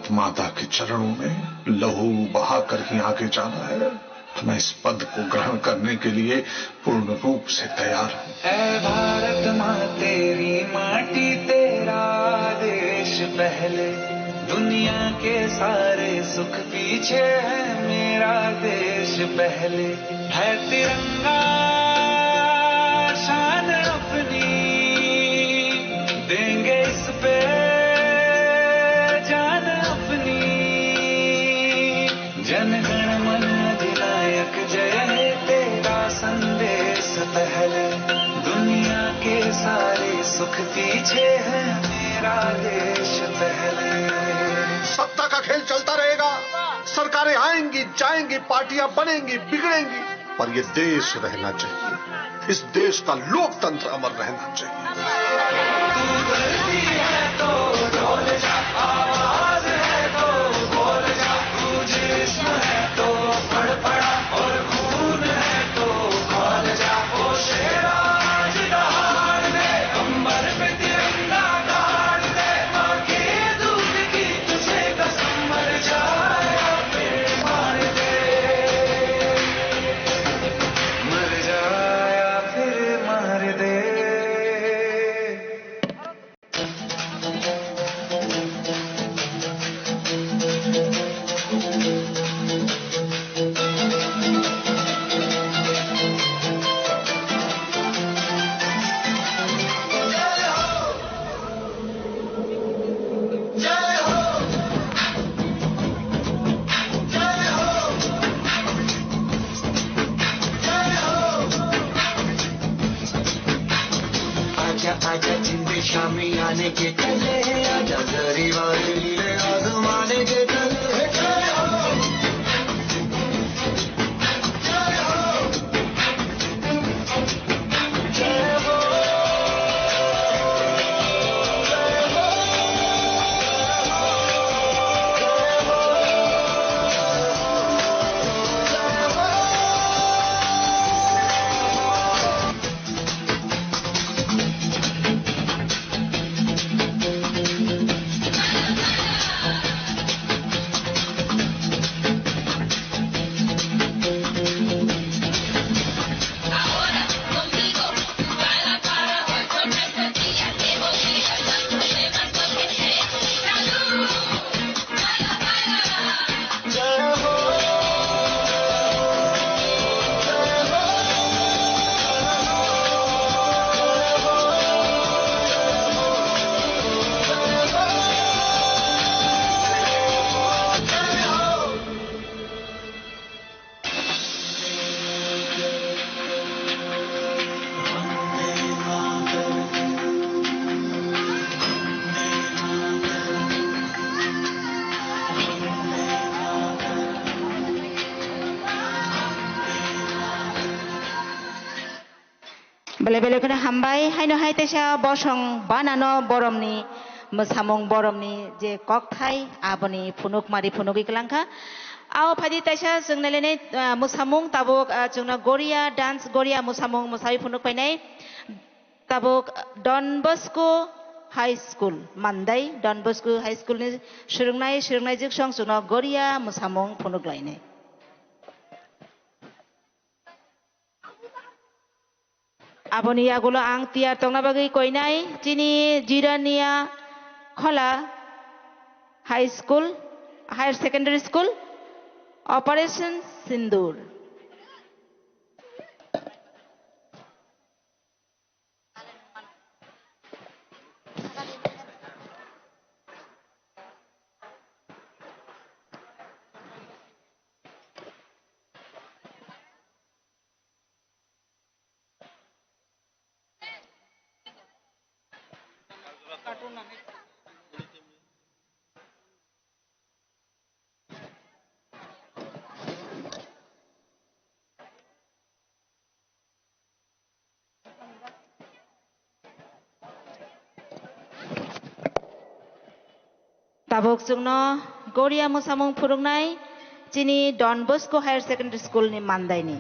भारत माता के चरणों में लहू बहाकर ही आगे जाना है। मैं इस पद को ग्रहण करने के लिए पूर्ण रूप से तैयार हूँ। ऐ भारत माँ तेरी माटी तेरा देश पहले, दुनिया के सारे सुख पीछे है मेरा देश पहले। है तिरंगा शान अपनी, देंगे इस पे जान अपनी। जनगण मन अधिनायक जय है तेरा संदेश पहले, दुनिया के सारे सुख पीछे है मेरा देश पहले। सत्ता का खेल चलता रहेगा, सरकारें आएंगी जाएंगी, पार्टियां बनेंगी बिगड़ेंगी, पर ये देश रहना चाहिए। इस देश का लोकतंत्र अमर रहना चाहिए। तू धरती है तो डोल जा, आवाज है तो बोल जा, तू जिस्म है तो फड़फड़ा और खून है तो खोल जा। ओ शेरा आज दहाड़ दे, अंबर पे तिरंगा गाड़ दे, माँ के दूध की तुझे कसम मर जाए या फिर मार दे, मर जाए या फिर मार दे। आजा आजा जिंदे शामी आने के चले, आजा गरीबारी लीले आजमाने के चले। जय हो, जय हो, जय हो, बेले बेले खोनो हामबाय हायनो हाय तेसा बसं बानानो बरमनि मोसामं बरमनि जे ककथाय आबनि फुनुक मारि फुनुक इकलांखा आओ फायदि तेसा जोंना लेने मोसामं ताबुक जोंना गोरिया डांस गोरिया मोसामं मोसाइ फुनुक फायनाय ताबुक डन बस्को हाई स्कुल मानदाय डन बस्को हाई स्कुल नि सुरुंनाय जिक्सं जोंना गोरिया मोसामं फुनुक लायनाय Aboni agulo ang tiar tong nabagi koinay chini jirania khola high school higher secondary school operation sindur tabok jungno goria mosamung phurungnai chini Don Bosco Higher Secondary School ni mandai ni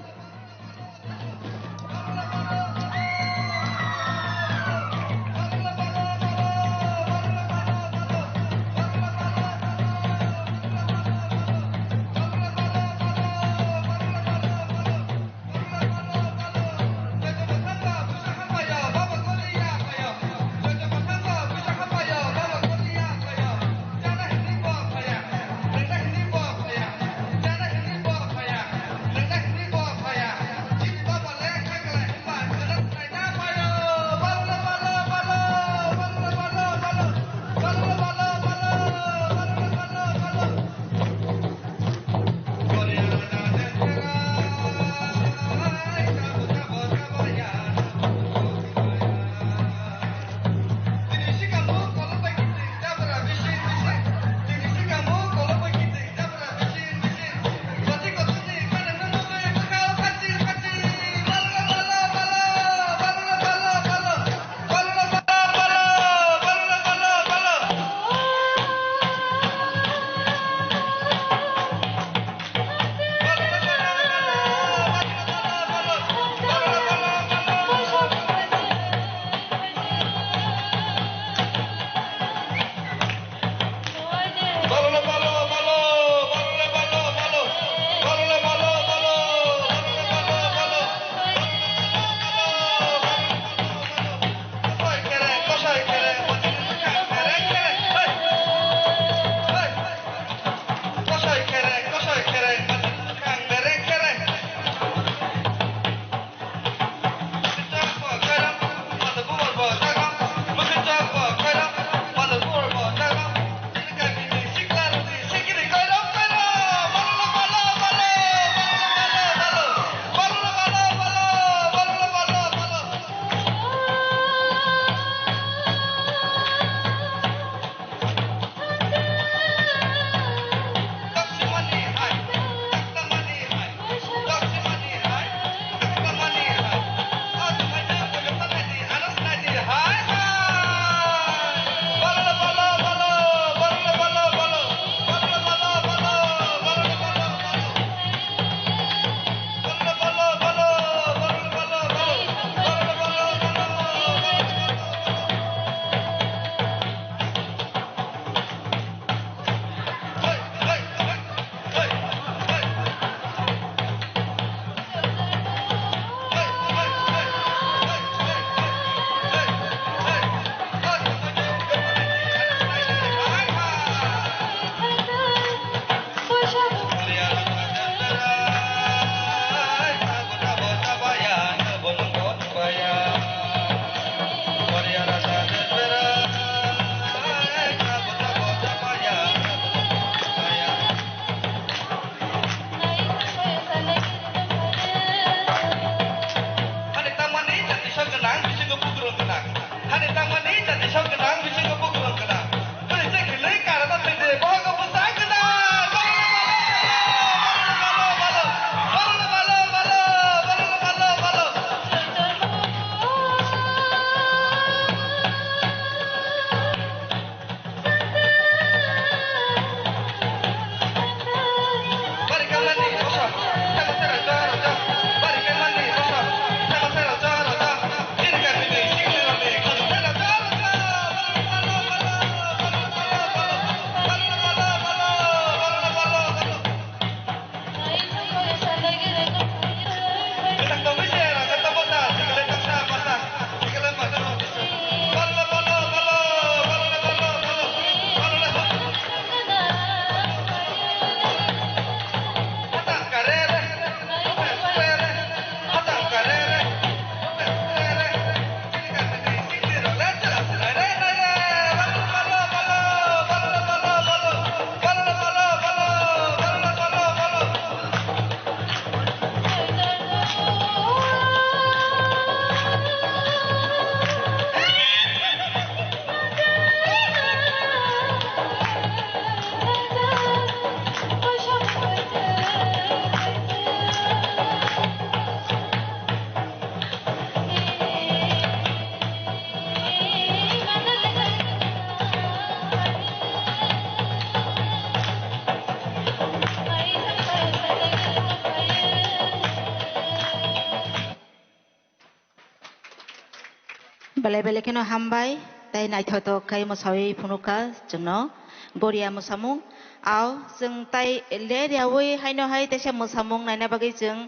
Belai belai keno hambai, tai nai thoto kai mosawi punuka jengno, Goria mosamung, au jeng tai le riawi haino hai tese mosamung nai na bagi jeng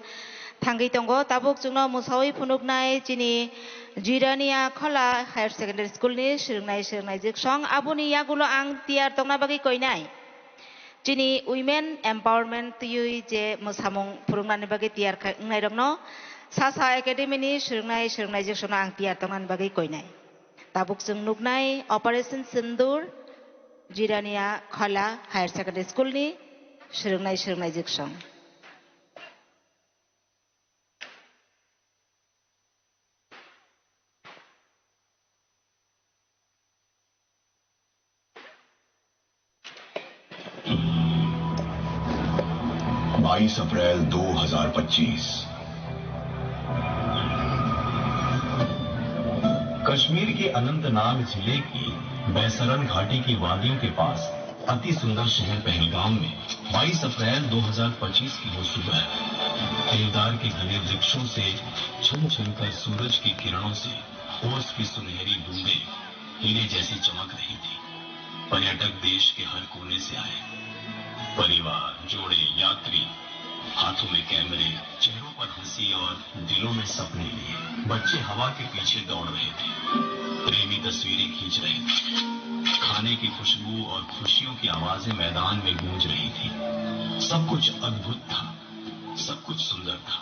tanggi tonggo tabuk jengno mosawi punuk nai jini Jirania Khola Higher Secondary School ni sirnai jik song abuni yagulo ang tiar tongna bagi koinai. Jini women empowerment tuyui je mosamung purungna bagi tiar ngai rongno. Sasa Academy ni sirnai jik song ang tiar tongna bagi koinai. Tabuk jeng nuknai Operation Sindur Jirania Khola Higher Secondary School ni sirnai jik song. अप्रैल 2025 कश्मीर के अनंतनाग जिले की बैसरन घाटी की वादियों के पास अति सुंदर शहर पहलगाम में 22 अप्रैल 2025 की वो सुबह देवदार के घने वृक्षों से छन छन कर सूरज की किरणों से ओस की सुनहरी बूंदें हीरे जैसी चमक रही थी। पर्यटक देश के हर कोने से आए, परिवार, जोड़े, यात्री, हाथों में कैमरे, चेहरों पर हंसी और दिलों में सपने लिए। बच्चे हवा के पीछे दौड़ रहे थे, प्रेमी तस्वीरें खींच रहे थे, खाने की खुशबू और खुशियों की आवाजें मैदान में गूंज रही थी। सब कुछ अद्भुत था, सब कुछ सुंदर था,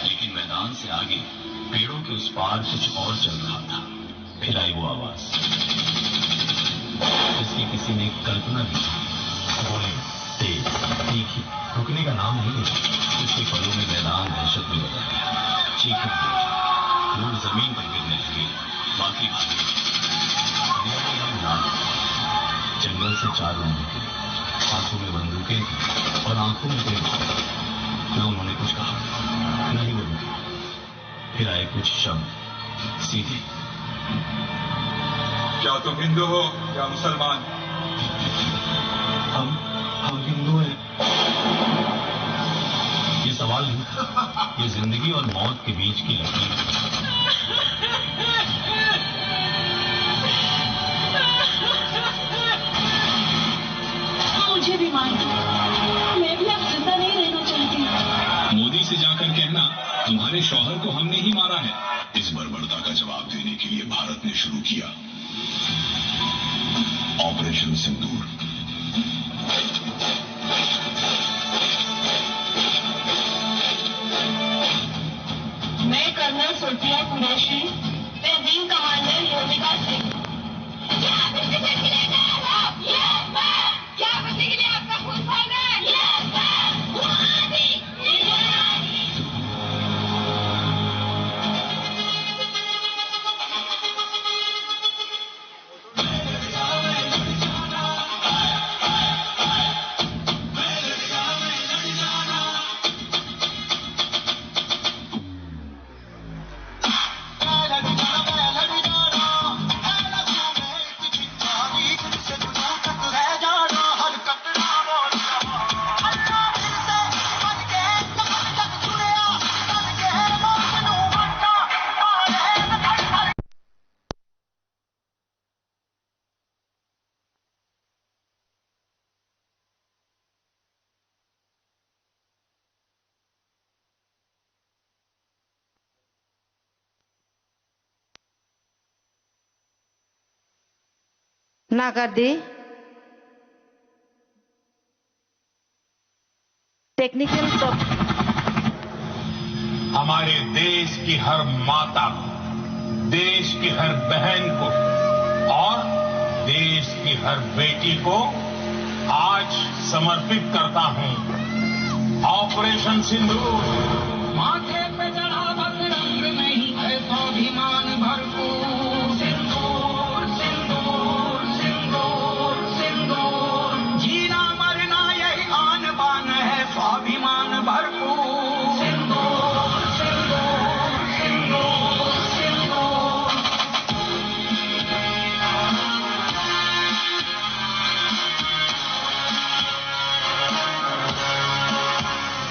लेकिन मैदान से आगे पेड़ों के उस पार कुछ और चल रहा था। फिर आई वो आवाज जिसकी किसी ने कल्पना भी की। बोले, तेज, तीखी, रुकने का नाम नहीं लेता। कुछ ही पलों में मैदान दहशत में बदल गया। चीखें गूंजी, लोग जमीन पर गिरने लगे, बाकी भागे। जंगल से 4 लोग निकले, हाथों में बंदूकें थी और आंखों में तेज। न उन्होंने कुछ कहा, न ही वो रुके। फिर आए कुछ शब्द, सीधे, क्या तुम हिंदू हो या मुसलमान? हम हिंदू हैं। ये सवाल नहीं था, ये जिंदगी और मौत के बीच की लकीर है। मुझे भी मार दो, मैं भी अब जिंदा नहीं रहना चाहती। मोदी से जाकर कहना, तुम्हारे शौहर को हमने ही मारा है। इस बर्बरता का जवाब देने के लिए भारत ने शुरू किया ऑपरेशन सिंदूर। मैं कर्नल सुल्फिया कुरैशी, मैं विंग कमांडर योगिता सिंह। क्या बच्चे के लिए आपका खून खोल रहा है? नागरदी टेक्निकल हमारे देश की हर माता को, देश की हर बहन को और देश की हर बेटी को आज समर्पित करता हूं ऑपरेशन सिंदूर। माथे पे चढ़ा बस रंग नहीं है स्वाभिमान भरपूर। सिंदूर सिंदूर सिंदूर सिंदूर, जीना मरना यही आन बान है स्वाभिमान भरपूर। सिंदूर सिंदूर सिंदूर सिंदूर।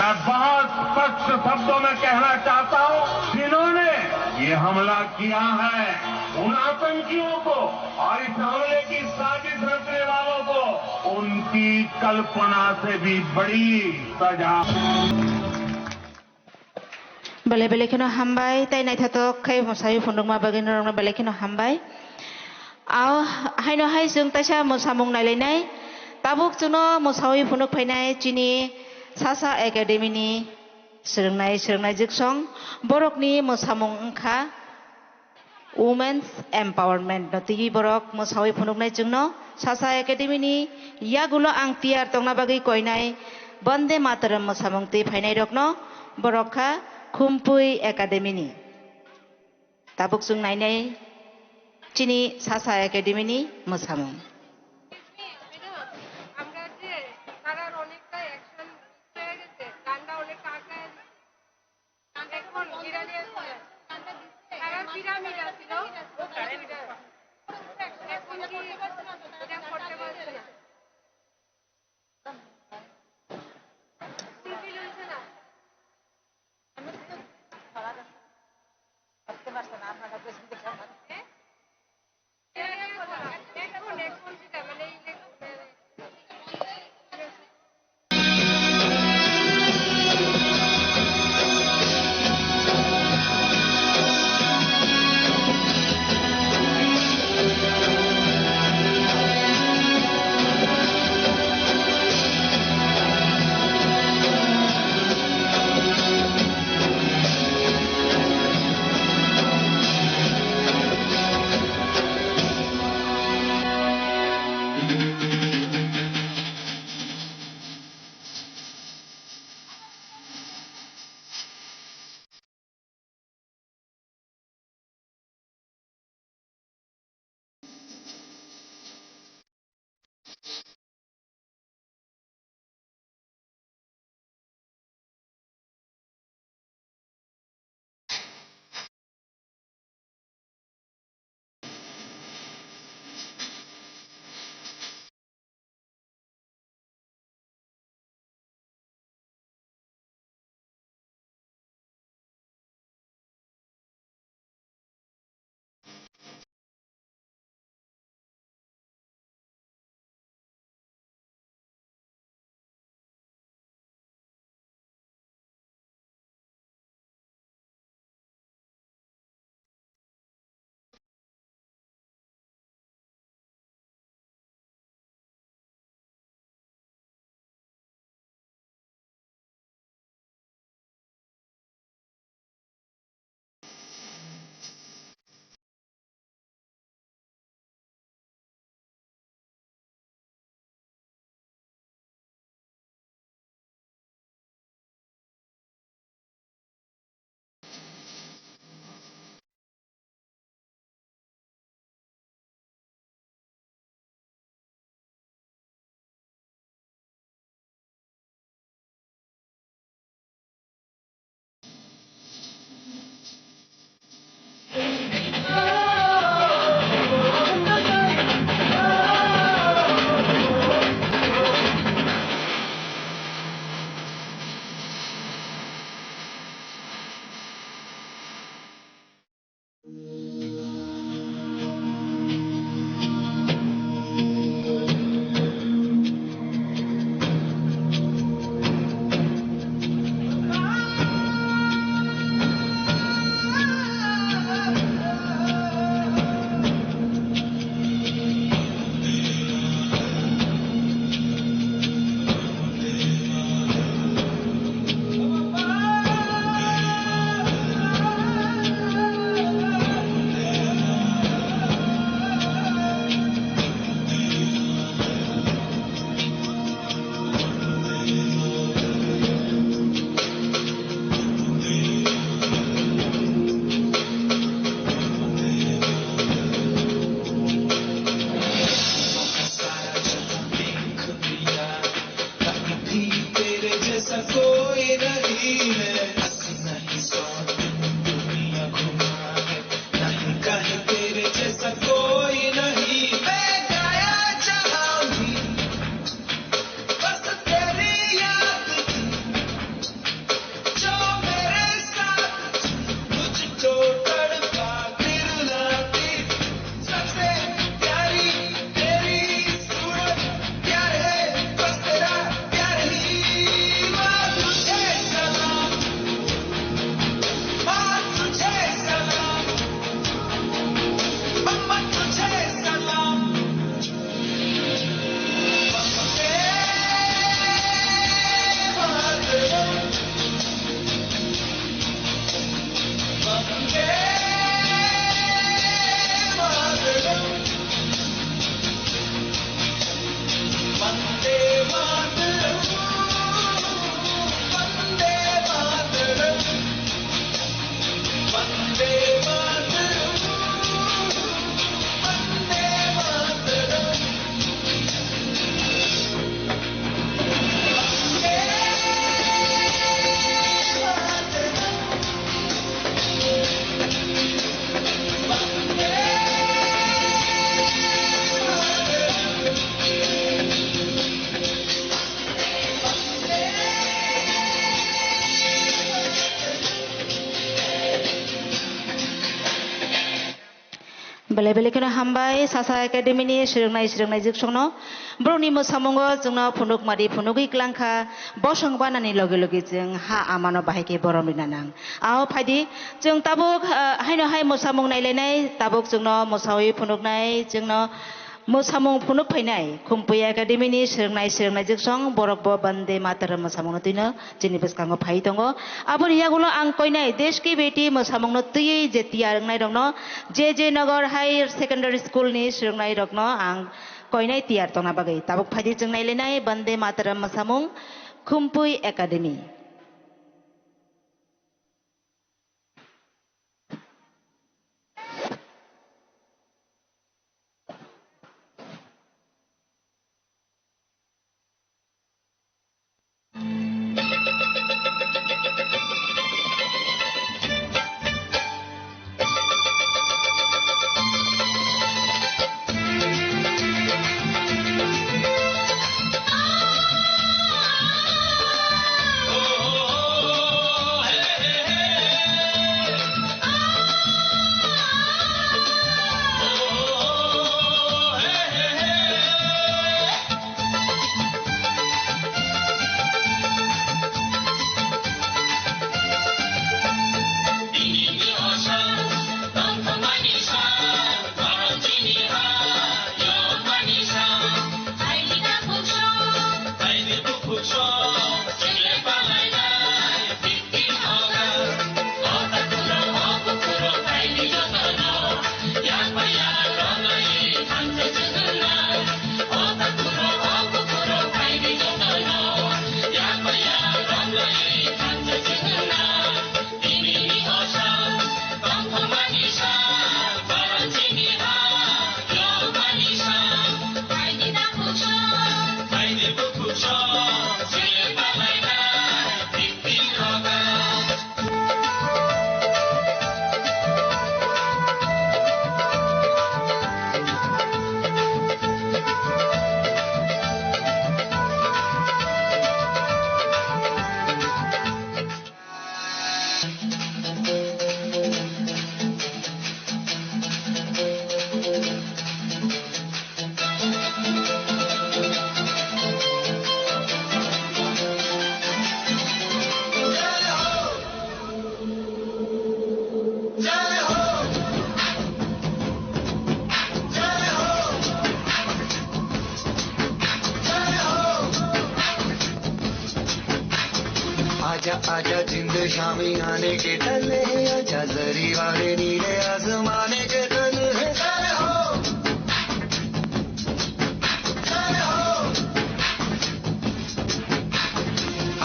मैं बहुत स्पष्ट शब्दों में कहना चाहता हूं, जिन्होंने ये हमला किया है उन आतंकियों को और इस हमले की साजिश रचने वालों को उनकी कल्पना से भी बड़ी सजा bale bale kino hambai tai nai thato khai mosai phundung ma bagin rong bale kino hambai ao haino hai jung taisa mosamung nai lenai tabuk chuno mosai phunuk phainai chini sasa academy ni srungnai jiksong borok ni mosamung angkha women's empowerment notigi borok mosai phunuk nai chungno sasa academy ni yagulo ang tiar tongna bagi koinai bande mataram mosamung ti phainai rokno borok kha Kumpui Academy ni tabuk sung nai nai chini sasa academy ni mosamung আমরা যে তারা অনেকটা action হয়ে গেছে গানটা অনেক আগে এখন বিরানি আছে তারা পিরামিড আছিল এখন কি এটা করতে পারছে না ফুলফিল হয়েছে না এখন সেটা মানে जो तड़प बेले बेलेखौनो हामबाय सासा एकाडेमिनि सिरोंनाय जोबसंनो ब्रनि मोसामुंगो जोंनो फुनुकमारि फुनुगै क्लांखा बसं बानानि लगे लगे जों हा आमानो बाहायके बरम लिनानां आओ फायदि जों ताबुक हायनो हाय मोसामुं नायलायनाय ताबुक जोंनो मोसावै फुनुकनाय जोंनो मोसामुं फुनुक फैनाय खुम्पै एकाडेमिनि सिरोंनाय जोबसं बरक बन्दे मातरम मोसामुंनो तिनो जोंनि बेसकांगो फाय दङ आबोर हियागुलो आं कयनाय देश की बेटी मोसामुंनो तुयै जेतिया रोंनाय दंनो जे नगर हायर सेकेंडरी स्कूल नि सिरोंनाय रकनो आं कयनाय तियार तना बागै ताबुक फायदि जों नायलायनाय बन्दे मातरम मोसामुं खुम्पै एकाडेमि आजा आजा जिंद शामी आने के तले आजा जरी वाले नीले आसमाने के तले जय हो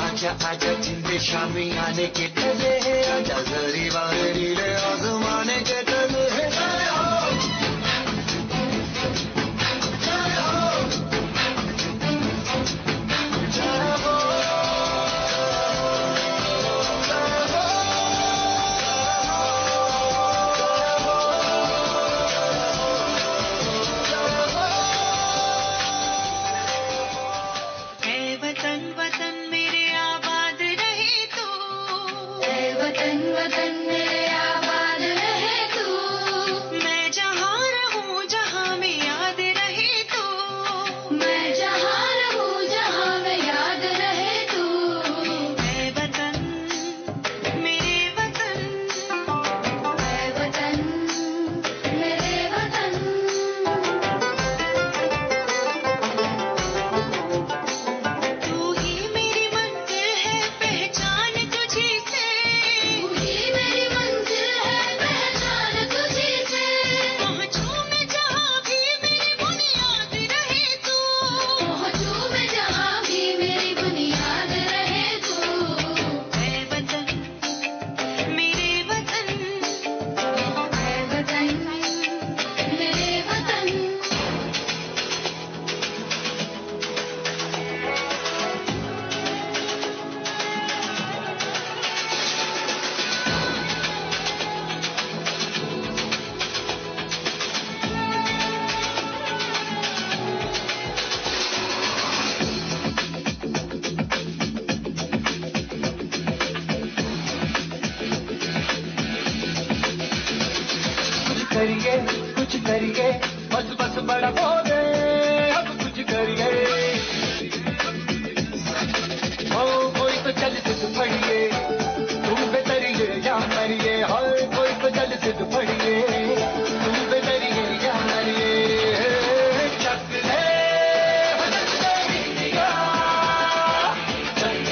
आजा आजा जिंद शामी आने के तले आजा जरी वाले नीले आसमाने के तले जय हो वतन वतन मेरे आबाद रहे तू करिए बस बस बड़ा बोले अब कुछ करिए ओ कोई तो चल सिद्ध पड़िए तुम बेतरिए या मरिए हर कोई तो चल सिद्ध पड़िए तुम बेतरिए या मरिए चक दे इंडिया चक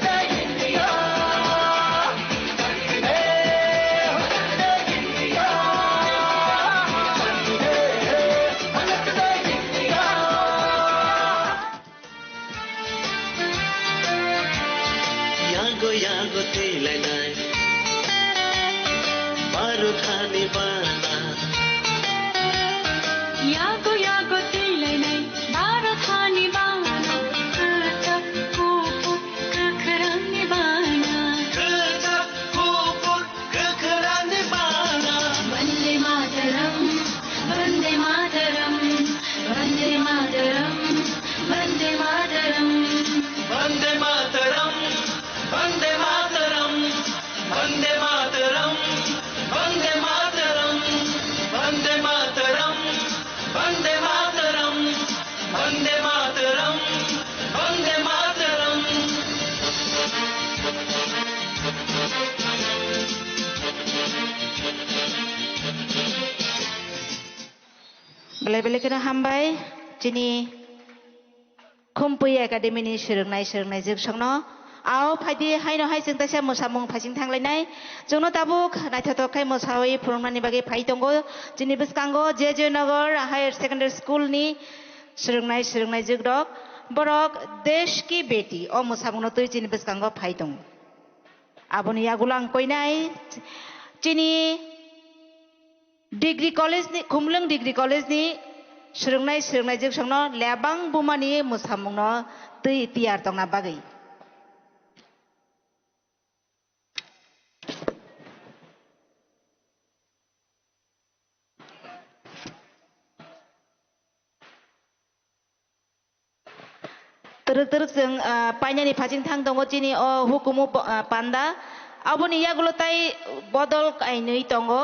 दे इंडिया चक दे इंडिया चक दे इंडिया यागो तेलनाय बारो खाने बाना यागो तेलनाय बारो खाने बाना कथक कुकुर कखराने बाना कथक कुकुर कखराने बाना Vande Mataram Vande Mataram Vande Mataram Vande Mataram Vande Mataram Vande Mataram Vande Mataram Vande Mataram Vande Mataram Vande Mataram Vande Mataram Vande Mataram Beli-beli kena hambai jini kumpuy akademi ni serungnai jogsongno ao phaidi haino hai jeng taisa mosamung phasing thanglai jongno tabuk naithotok khai mosawi phurungmani bagi phai tongo jini biskango je nagar higher secondary school ni serungnai jogdok borok desh ki beti o mosamung no tui jini biskango phai tongo aboni yagulang koinai jini degree college ni khumlung degree college ni serungnai jogsongno lebang bumani mosamung no tui tiar tongna bagai teruk jeng painani phasing thang tongo jini o hukumu panda aboni yagulo tai bodol kainui tongo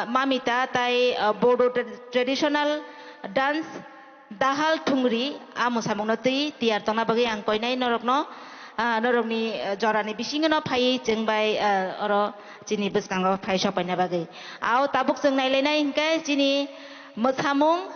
mamita tai bodo traditional dance dahal thungri amosamungno tui tiar tongna bagi ang koinai norokno norokni jorani bisingono phai jengbai oro jini biskango phai sopaina bagi ao tabuk jeng nailai hingkai jini mosamung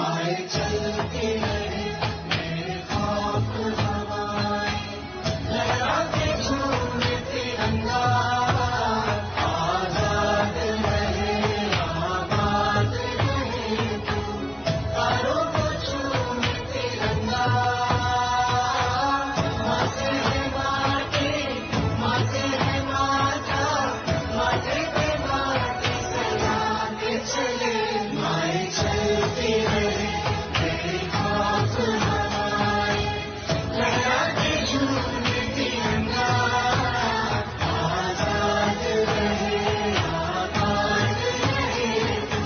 माए चलती रहे मेरे खौफ हवाएं, लहराते झूमे तिरंगा, आजाद रहे आबाद रहे तू, तारों को झूमे तिरंगा, माथे है माटी, माथे है माता, माथे पे माटी सजा के चले, माए चलती रहे मेरे खौफ हवाएं, लहराते झूमे तिरंगा, आजाद रहे आबाद रहे तू,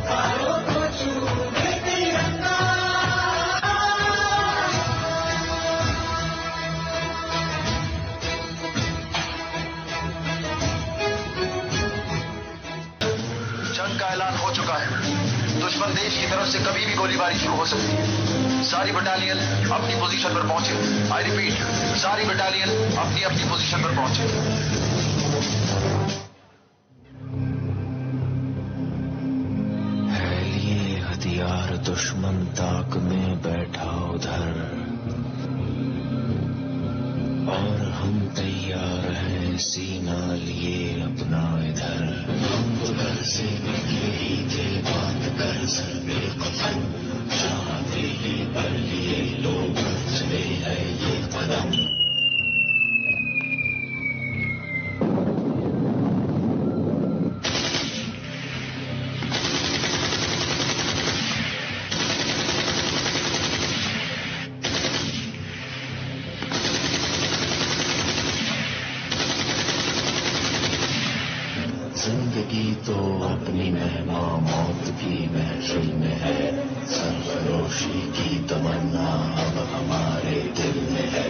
तारों को झूमे तिरंगा। जंग का ऐलान हो चुका है। दुश्मन देश की तरफ से कभी भी गोलीबारी शुरू हो सकती है। सारी बटालियन अपनी पोजीशन पर पहुंचे। आई रिपीट, सारी बटालियन अपनी अपनी पोजीशन पर पहुंचे। है लिए हथियार दुश्मन ताक में बैठा उधर, और हम तैयार हैं सीना लिए अपना इधर, हम तो घर से निकले ही थे बात कर सर पे कफन, चाहते ही पर लिए लोग चले हैं ये कदम। जिंदगी तो अपनी महिमा मौत की महफिल में है, सरफरोशी की तमन्ना अब हमारे दिल में है।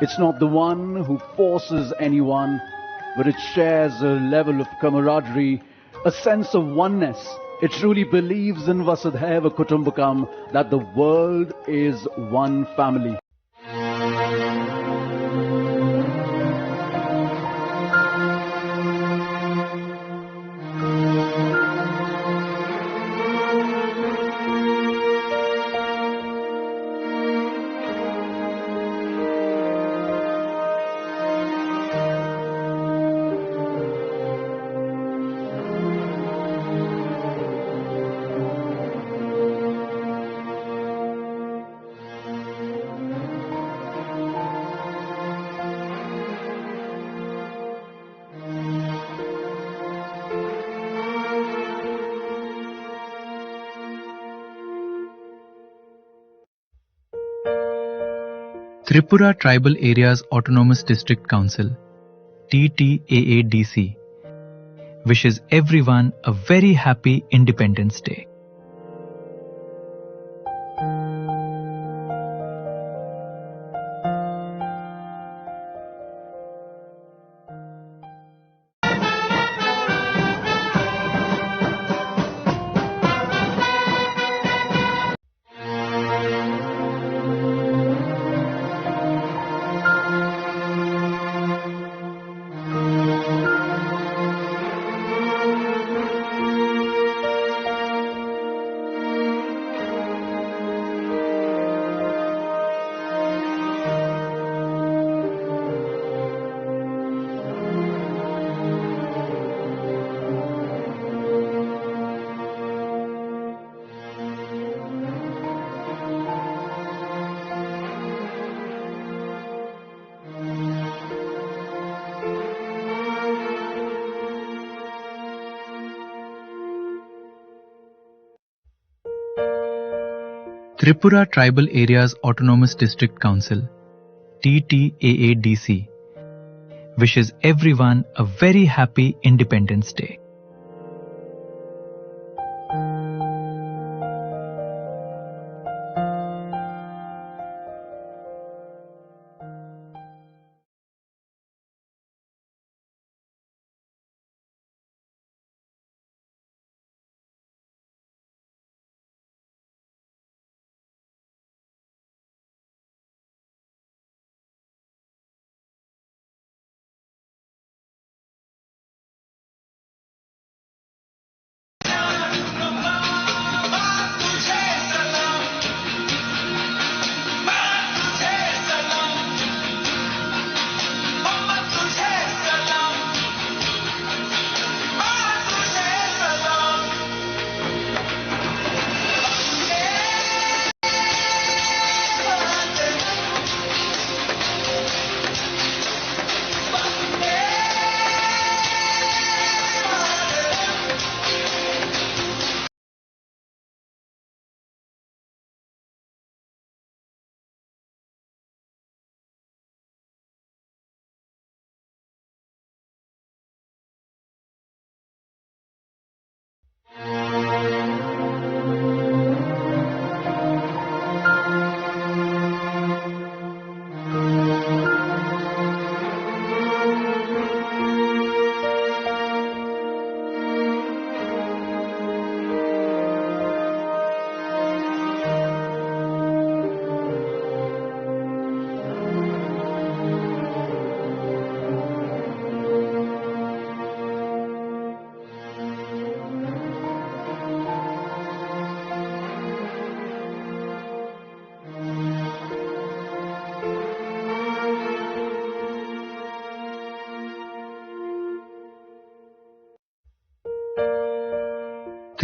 It's not the one who forces anyone, but it shares a level of camaraderie, a sense of oneness. It truly believes in Vasudhaiva Kutumbakam, that the world is one family. Tripura Tribal Areas Autonomous District Council, TTAADC, wishes everyone a very happy Independence Day. Tripura Tribal Areas Autonomous District Council, TTAADC, wishes everyone a very happy Independence Day.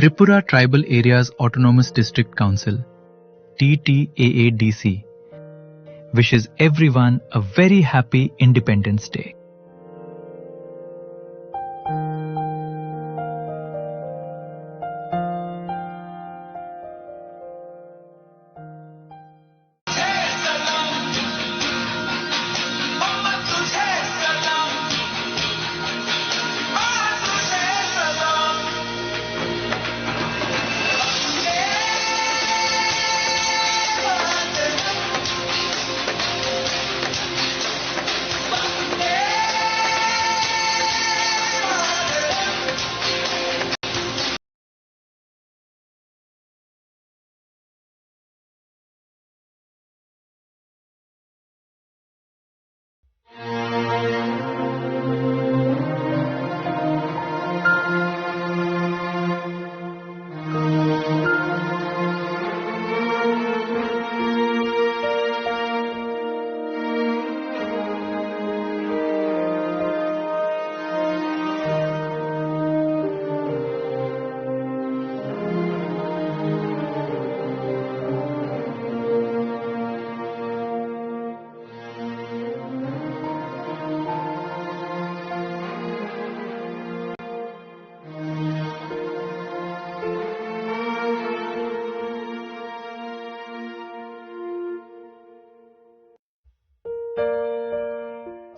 Tripura Tribal Areas Autonomous District Council, TTAADC, wishes everyone a very happy Independence Day.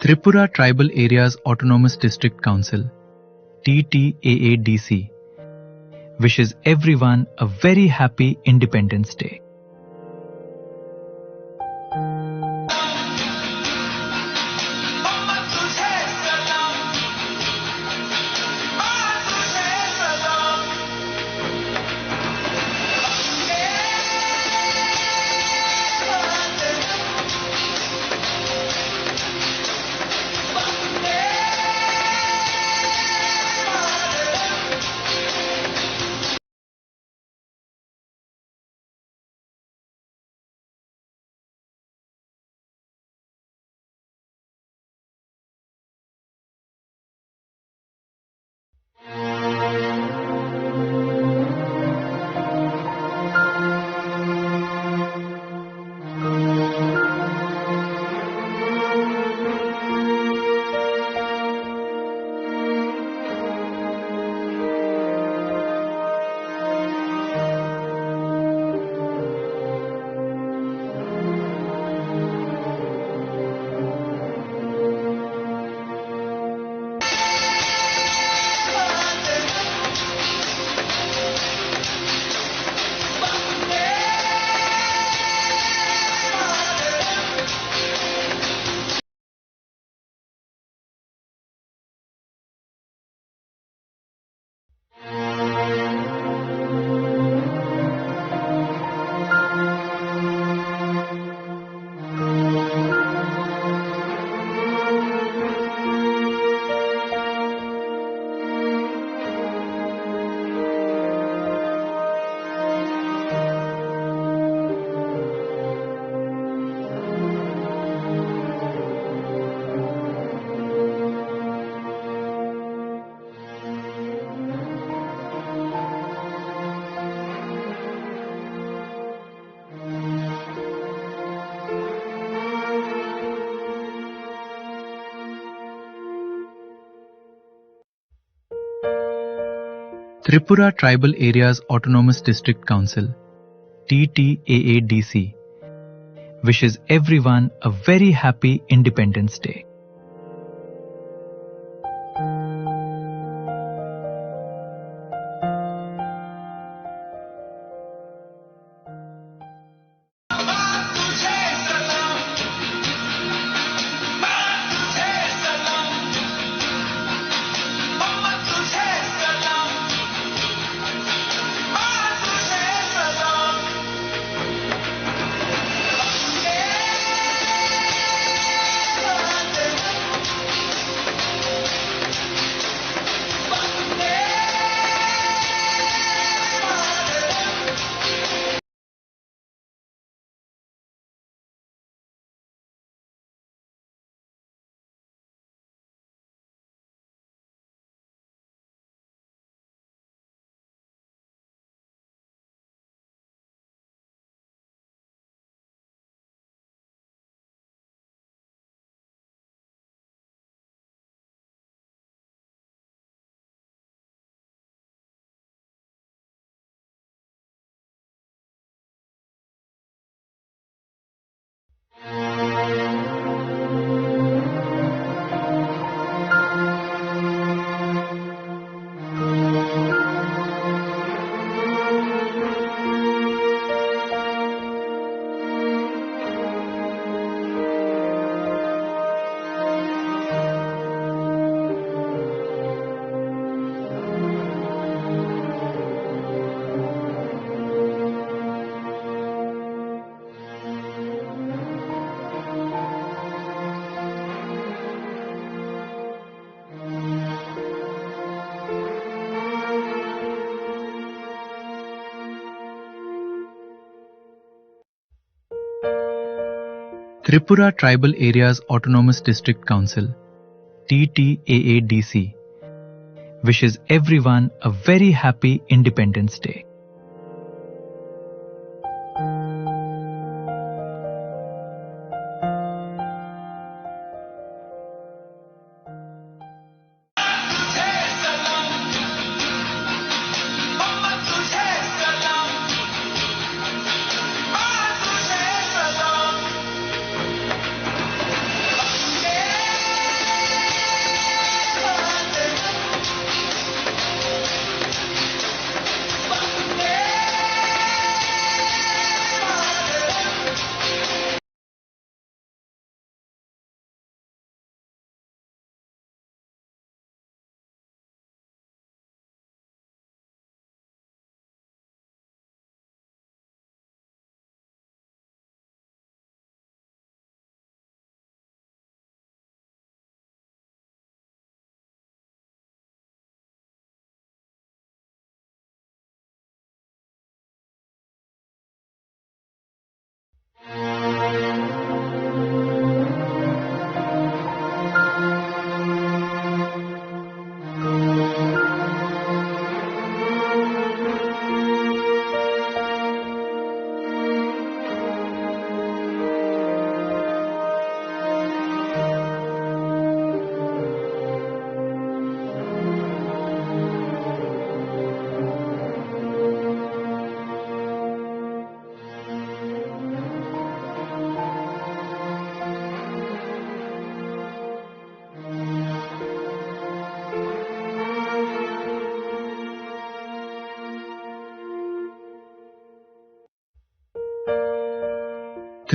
Tripura Tribal Areas Autonomous District Council, TTAADC, wishes everyone a very happy Independence Day. Tripura Tribal Areas Autonomous District Council, TTAADC, wishes everyone a very happy Independence Day. Tripura Tribal Areas Autonomous District Council, TTAADC, wishes everyone a very happy Independence Day.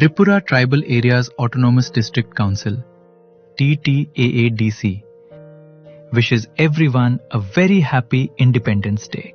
Tripura Tribal Areas Autonomous District Council, TTAADC, wishes everyone a very happy Independence Day.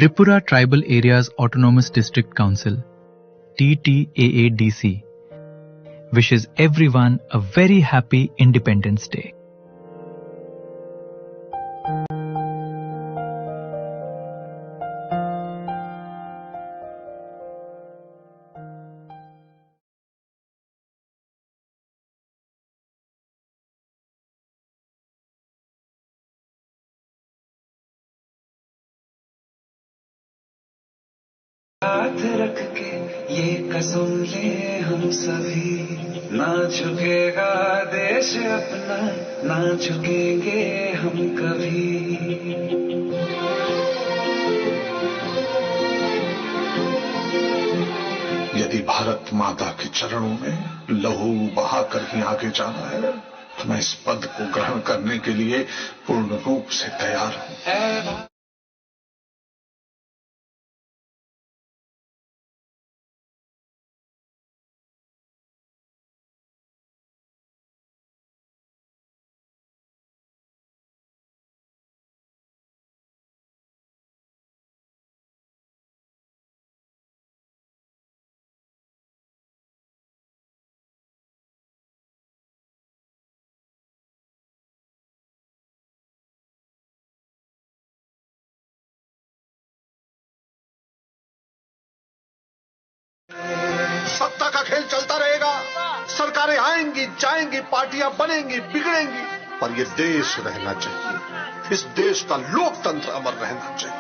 Tripura Tribal Areas Autonomous District Council, TTAADC, wishes everyone a very happy Independence Day. हाथ रख के ये कसम ले हम सभी, ना झुकेगा देश अपना, ना झुकेंगे हम कभी। यदि भारत माता के चरणों में लहू बहाकर ही आगे जाना है तो मैं इस पद को ग्रहण करने के लिए पूर्ण रूप से तैयार हूं। सत्ता का खेल चलता रहेगा, सरकारें आएंगी जाएंगी, पार्टियां बनेंगी बिगड़ेंगी, पर ये देश रहना चाहिए। इस देश का लोकतंत्र अमर रहना चाहिए।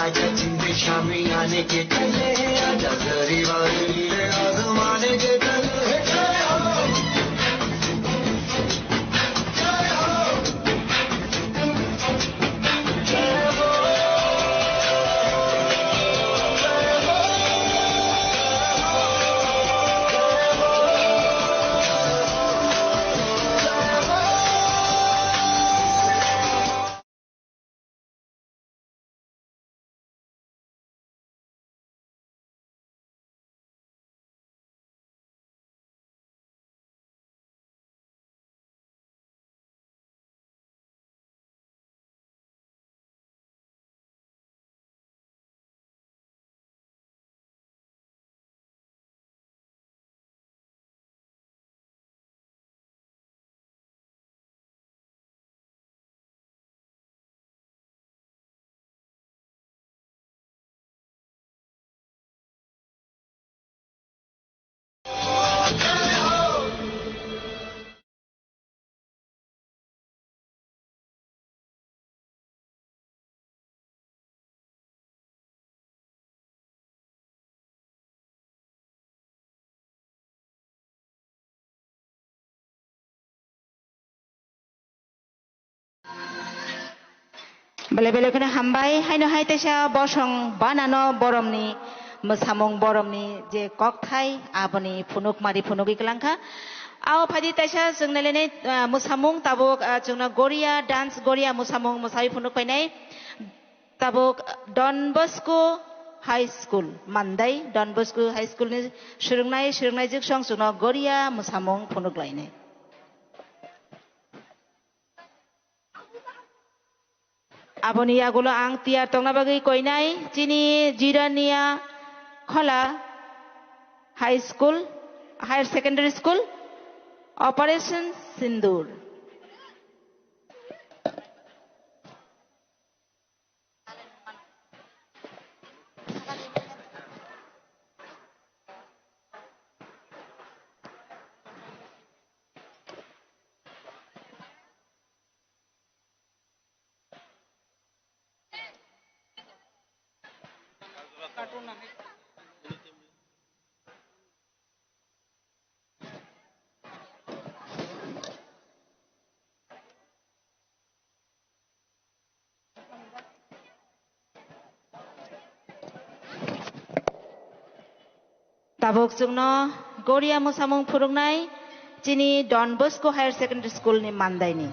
आजा जिंदे शामी आने के कले, आजा गरीबानी लीले आजमाने के कले। बेले-बेलेखौनो हामबाय हायनो हायतेसा बसं बानानो बरमनि मोसामुं बरमनि जे ककथाय आबनि फुनुकमारि फुनुगि गलांखा आव फादि ताइसा जोंनालेने मोसामुं ताबुक जोंना गोरिया डांस गोरिया मोसामुं मोसाइ फुनुक फायनाय ताबुक डन बस्को हाई स्कुल मान्दाय डन बस्को हाई स्कुलनि सुरुंनाय जों जोंना गोरिया मोसामुं फुनुक लायनाय Aboni agulo ang tiar tong nabagi koinay chini jirania khola high school higher secondary school operation sindur Tabuk jungno Goria musamung phurungnai chini Don Bosco Higher Secondary School ni Mandai ni.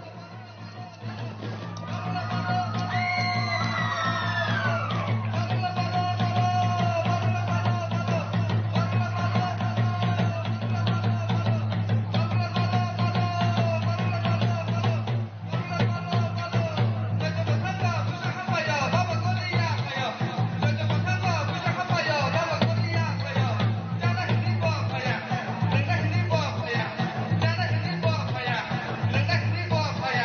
Hãy subscribe cho kênh Ghiền Mì Gõ để không bỏ lỡ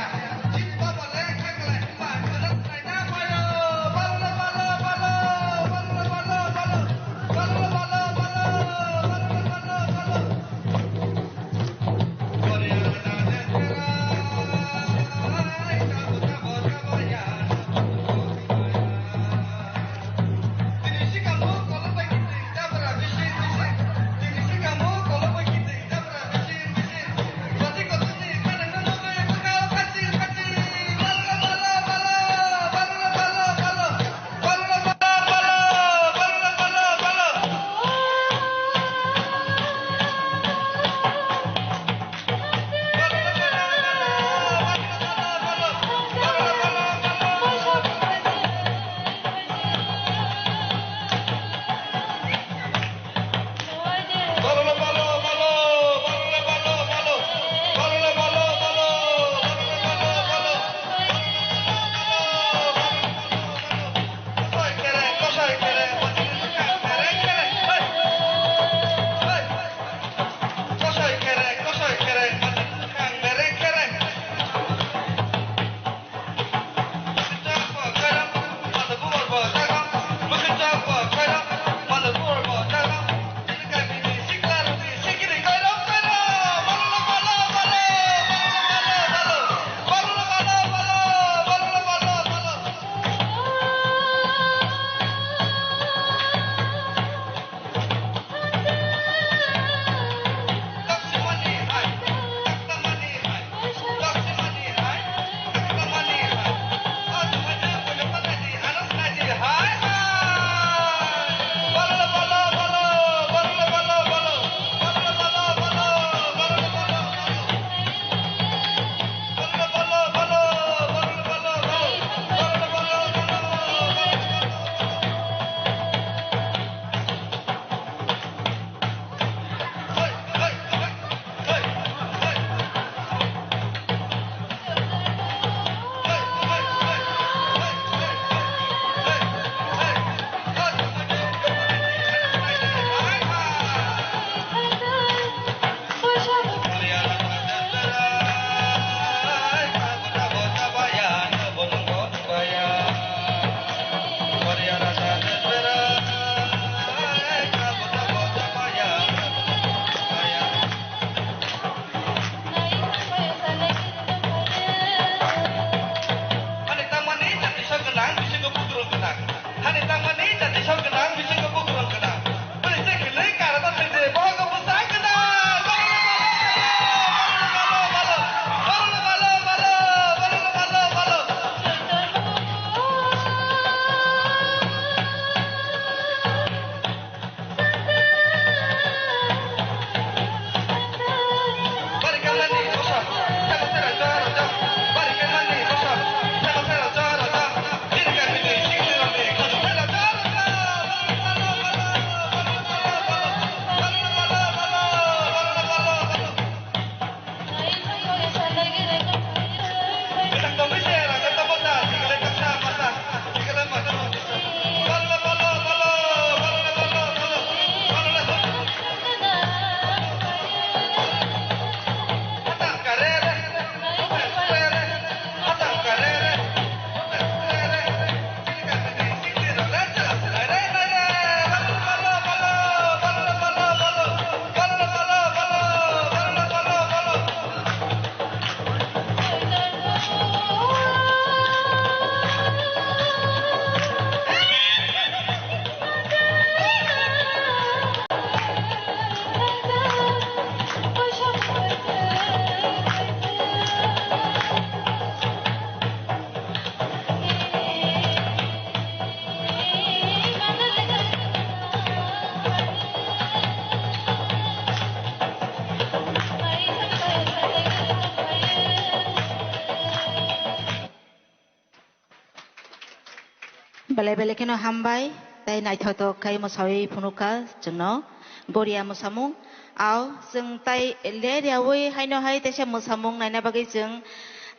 Balai balai keno hambai, tai nai thau to kai mosawi punuka jengno, Goria mosamung, au jeng tai le riawi haino hai tesha mosamung nai na bagai jeng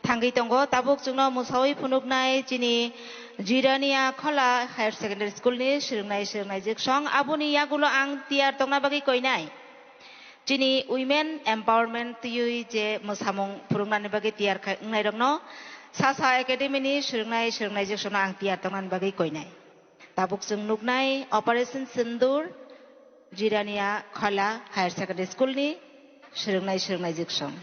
tanggi tonggo tabuk jengno mosawi punuk nai jini Jirania Khola Higher Secondary School ni sirnai jek song abuni yagulo ang tiar tongna bagi koi nai. Jini women empowerment tiyu je mosamung purungna ni bagi tiar ngai rongno. Sasa Academy ni sirnai jek song ang tiar tongna bagi koi nai. Tabuk jeng nuknai Operation Sindur Jirania Khola Higher Secondary School ni sirnai jek song.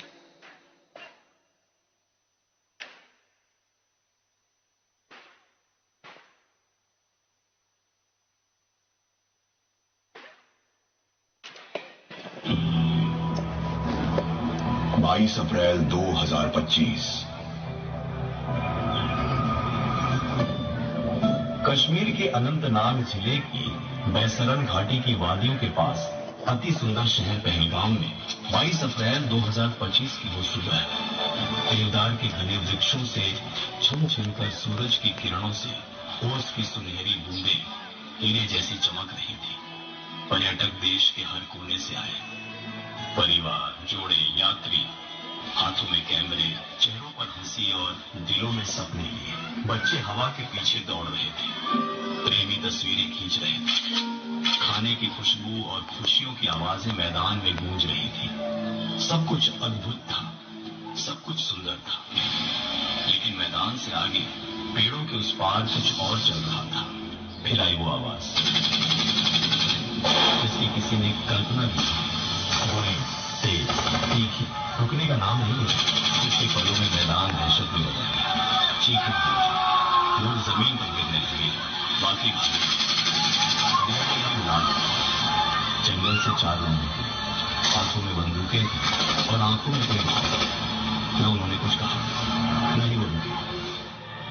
अप्रैल 2025 कश्मीर के अनंतनाग जिले की बैसरन घाटी की वादियों के पास अति सुंदर शहर पहलगाम में 22 अप्रैल 2025 की वो सुबह देवदार के घने वृक्षों से छुम कर सूरज की किरणों से ओस की सुनहरी बूंदें हीरे जैसी चमक रही थी। पर्यटक देश के हर कोने से आए, परिवार, जोड़े, यात्री, हाथों में कैमरे, चेहरों पर हंसी और दिलों में सपने लिए। बच्चे हवा के पीछे दौड़ रहे थे, प्रेमी तस्वीरें खींच रहे थे, खाने की खुशबू और खुशियों की आवाजें मैदान में गूंज रही थी। सब कुछ अद्भुत था, सब कुछ सुंदर था, लेकिन मैदान से आगे पेड़ों के उस पार कुछ और चल रहा था। फिर आई वो आवाज जिसकी किसी ने कल्पना की थी। तेज, तीखी, रुकने का नाम नहीं है। कुछ ही पलों में मैदान दहशत में हो गया। चीखे लोग जमीन पर गिरने लगे, बाकी जंगल से 4 लोग निकले, हाथों में बंदूकें थी और आंखों में कोई बात। न उन्होंने कुछ कहा, नहीं वो रुके।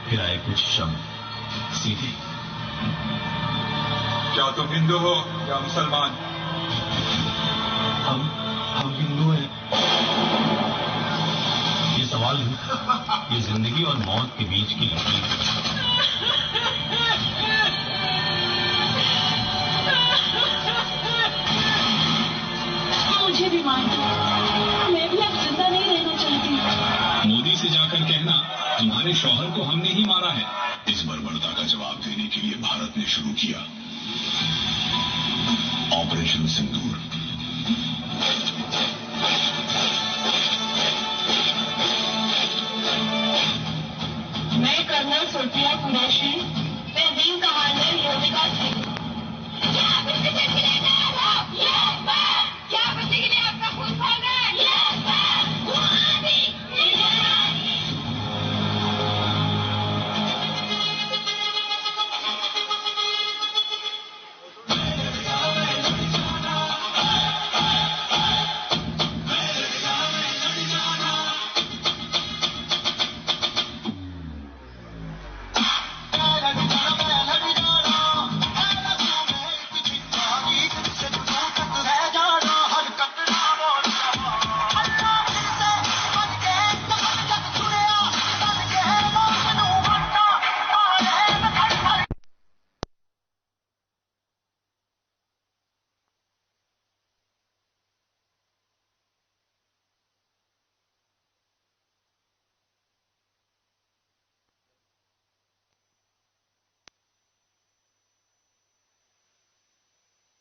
फिर आए कुछ शब्द सीधे, क्या तुम हिंदू हो या मुसलमान? हम हिंदू हैं। ये सवाल नहीं, ये जिंदगी और मौत के बीच की लड़ाई है। मुझे भी मार दो, मैं भी अब जिंदा नहीं रहना चाहती। मोदी से जाकर कहना तुम्हारे शौहर को हमने ही मारा है। इस बर्बरता का जवाब देने के लिए भारत ने शुरू किया ऑपरेशन सिंदूर। मैं कर्नल सोफिया कुरैशी, मैं विंग कमांडर योगिका सिंह। क्या बच्चे के लिए आपका खून खोलना है?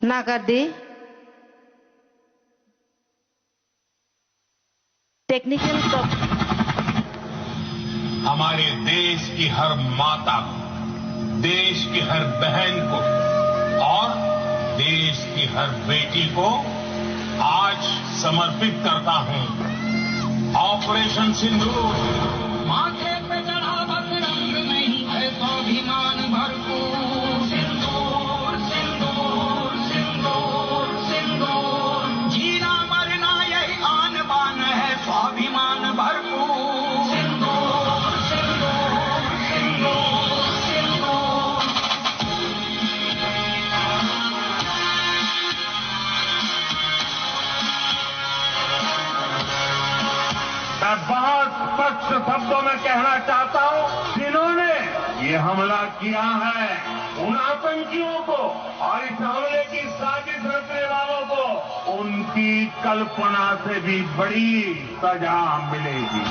नागरदी टेक्निकल हमारे देश की हर माता को, देश की हर बहन को और देश की हर बेटी को आज समर्पित करता हूं ऑपरेशन सिंदूर। माथे पे चढ़ा बस रंग नहीं है स्वाभिमान भरपूर। सिंदूर सिंदूर सिंदूर सिंदूर, जीना मरना यही आन बान है स्वाभिमान भरपूर। सिंदूर सिंदूर सिंदूर सिंदूर। मैं बहुत स्पष्ट शब्दों में कहना चाहता हूं, जिन्होंने ये हमला किया है उन आतंकियों को और इस हमले की साजिश रचने वालों को उनकी कल्पना से भी बड़ी सजा मिलेगी।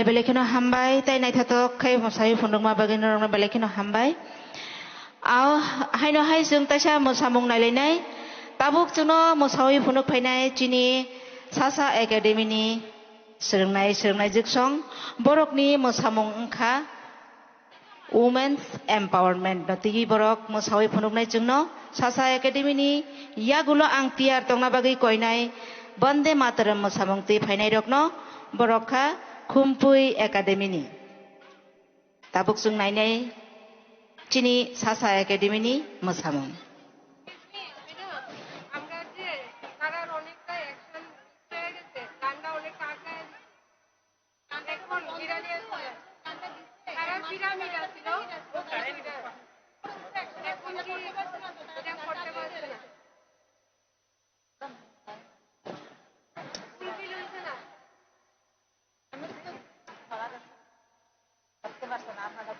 Bale kino hambai tai nai thatok khai mosai phundung ma bagin rong bale kino hambai. Ao haino hai jung taisa mosamung nai lenai tabuk chuno mosai phunduk phainai chini Sasa Academy ni serngnai jiksong borokni mosamung ongkha Women's Empowerment natigi borok mosai phunduk nai jungno Sasa Academy ni yagulo ang tiar tongna bagi koinai Bande Mataram mosamung ti phainai rokno borokha Kumpui Academy ni tabuk sung nai nai chini Sasa Academy ni mosamung আমরা যে তারার অনেকটা action হয়ে গেছে কান্ডা অনেক আগে এখন বিরানি তারার পিরামিড আছিল এখন কি এটা করতে পারছে না ফুলফিল হয়েছে না করতে পারছে না আপনারা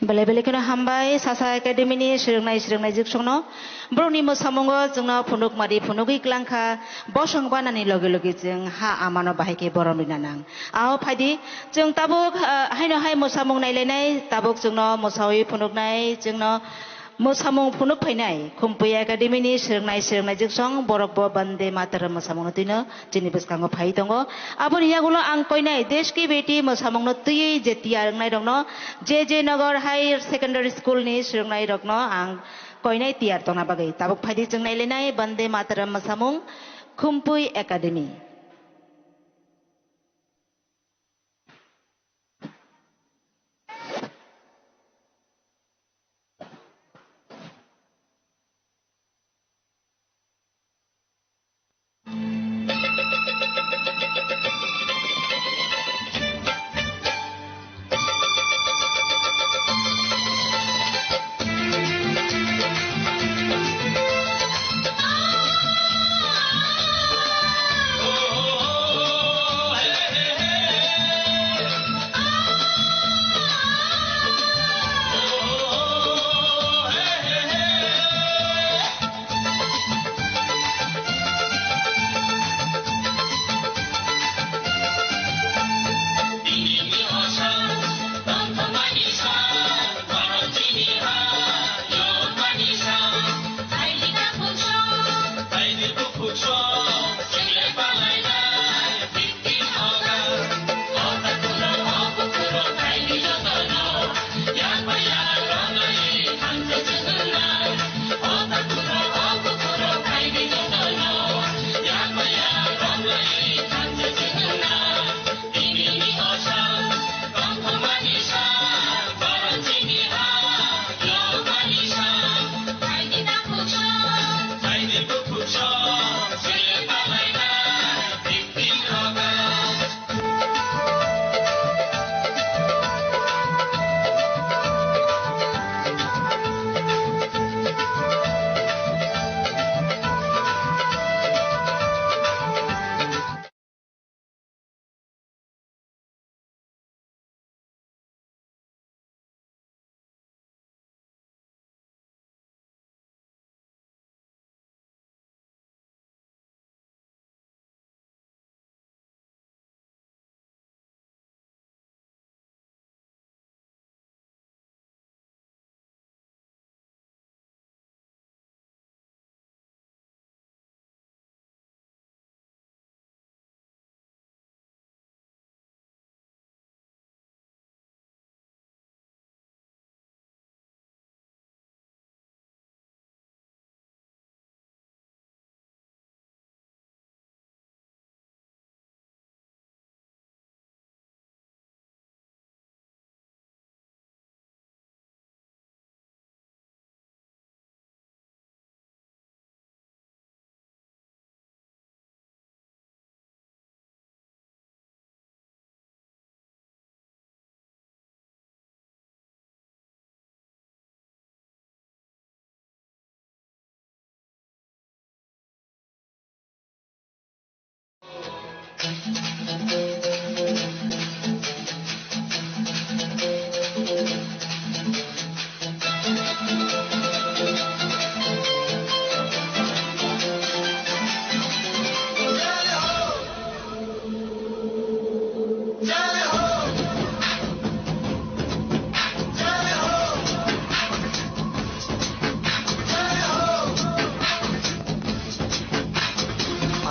Bele bele kono hambai Sasa Academy ni sirnai jiksongno broni mo samongo jongno phunuk mari phunugui klangkha bosong banani loge loge jeng ha amano bahike borom rinanang ao phaidi jeng tabuk haino hai mo samong nailenai tabuk jongno mosawi phunuk nai jengno mosamong phunuk phainai Khumpui Academy ni sirnai jiksong borok bo bande mataram mosamong tino jini beskango phai tongo aboni yagulo ang koinai desh ki beti mosamong no tui jetia rangnai rongno JJ Nagar Higher Secondary School ni sirnai rokno ang koinai tiar tongna bagai tabuk phaidi jeng nailenai bande mataram mosamong Khumpui Academy.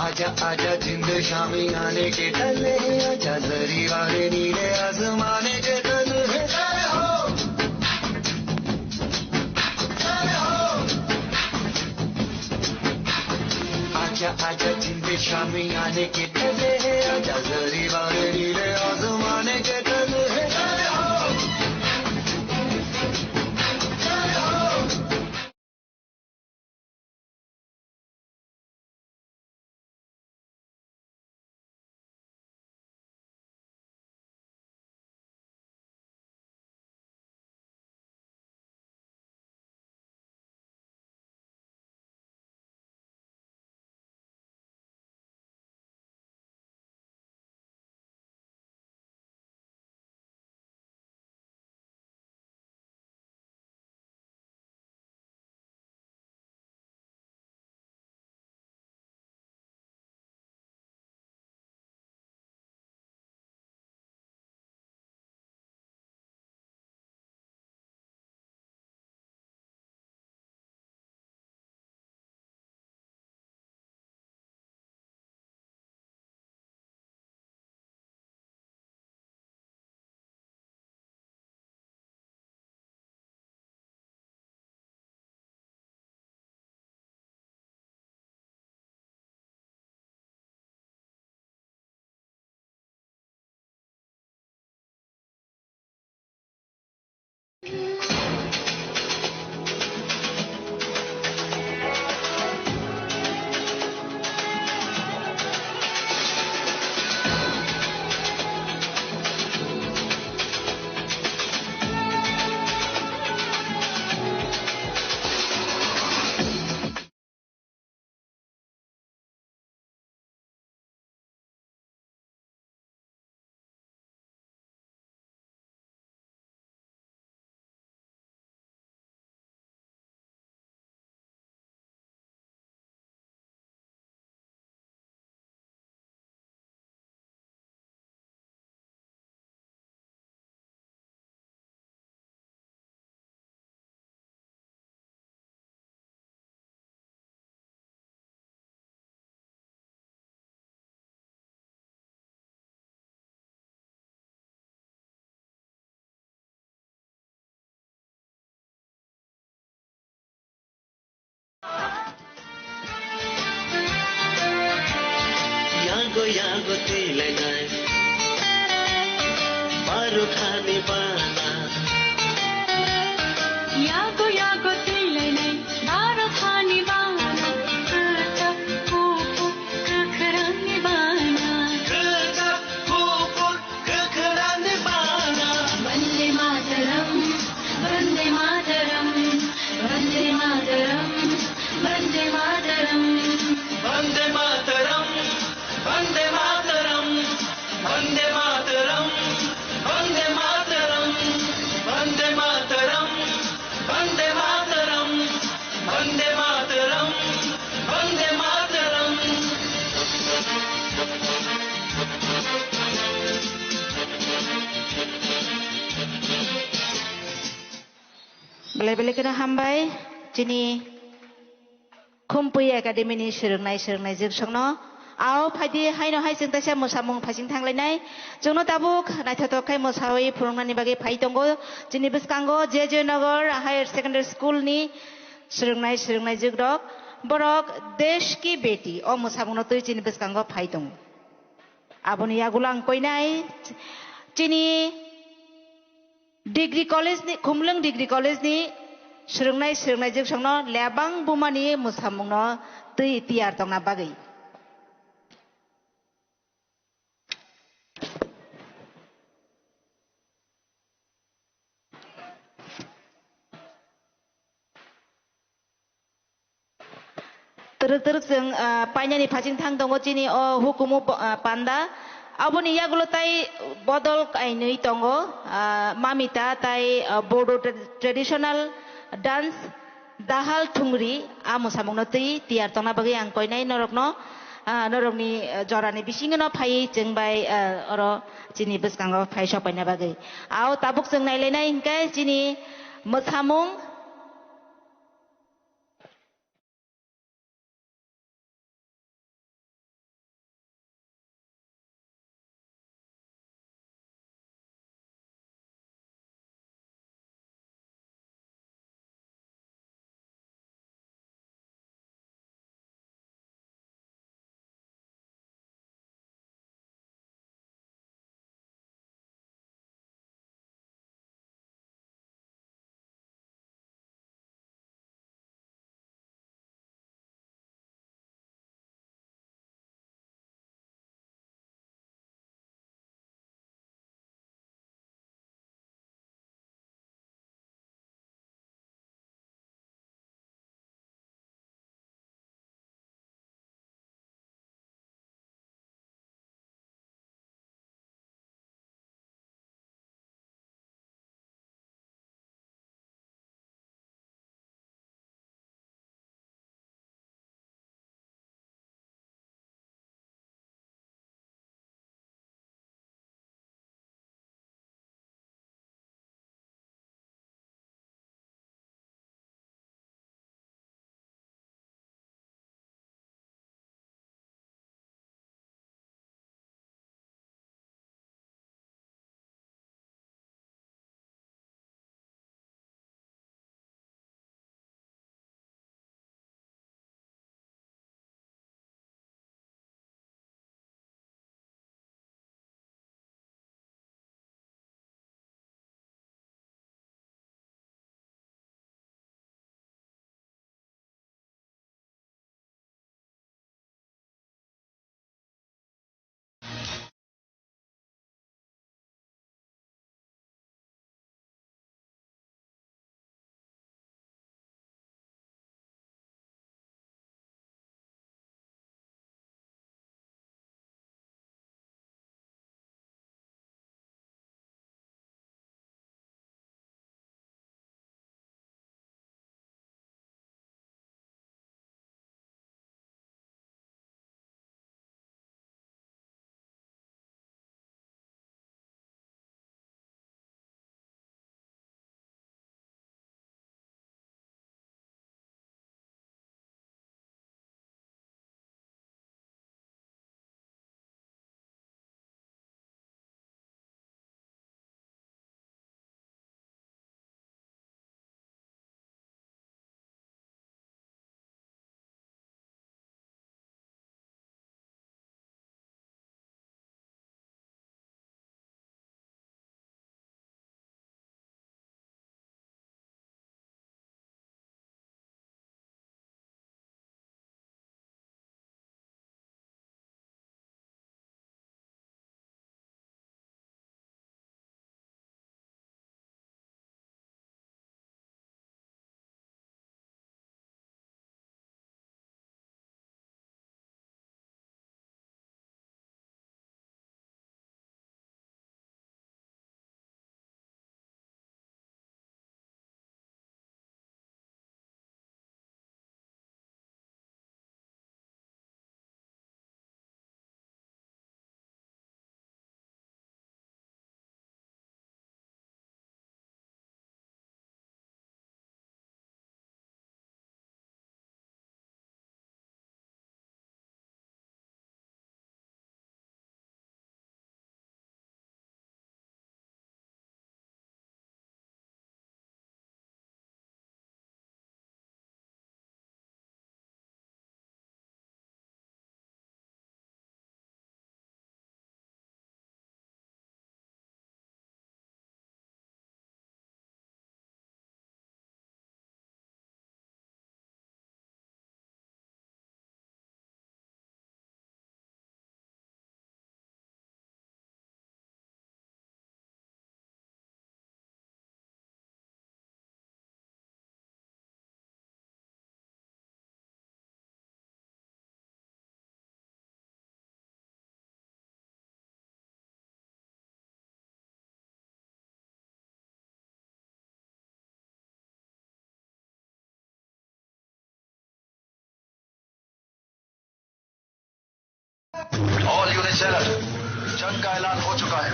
आजा आजा जिंद शामी आने के तले आजा जरी वाले नीले आसमाने के तले चले हो आजा आजा जिंद शामी आने के तले आजा जरी वाले नीले आसमाने के तले चले यागो तिलाई नै बारो खाने बाना यागो तिलाई नै बारो खाने बाना कर्ता फुफु खखराने बाना कर्ता फुफु खखराने बाना Vande Mataram Vande Mataram Vande Mataram Vande Mataram Vande Mataram Vande Mataram Vande Mataram Vande Mataram Vande Mataram Vande Mataram Vande Mataram Vande Mataram Beli-beli kena hambai jini kumpui akademi serungnai jeng songno ao phadi haino hai jeng tasia mosamung phasing thanglai jongno tabuk naithotok khai mosawi phurungnani bagi phai tongo jini biskango JJ Nagar Higher Secondary School ni serungnai jegrok borok desh ki beti o mosamung no tui jini biskango phai tongo aboni yagulang koinai jini degree college ni khumlung degree college ni serungnai jeng songno lebang bumani mosamung no tui tiar tongna bagai terus paine ni phasing thang tongo chini o hukumu panda aboni yagulo tai bodol kainui tongo mamita tai bodo traditional dance dahal thungri amo samungno tei tiar tongna bagi ang koinai norokno norokni jorani bisingono phai jengbai oro chini biskango phai sopaina bagi ao tabuk jeng nailai hingkai chini mosamung all unit seller, जंग का ऐलान हो चुका है।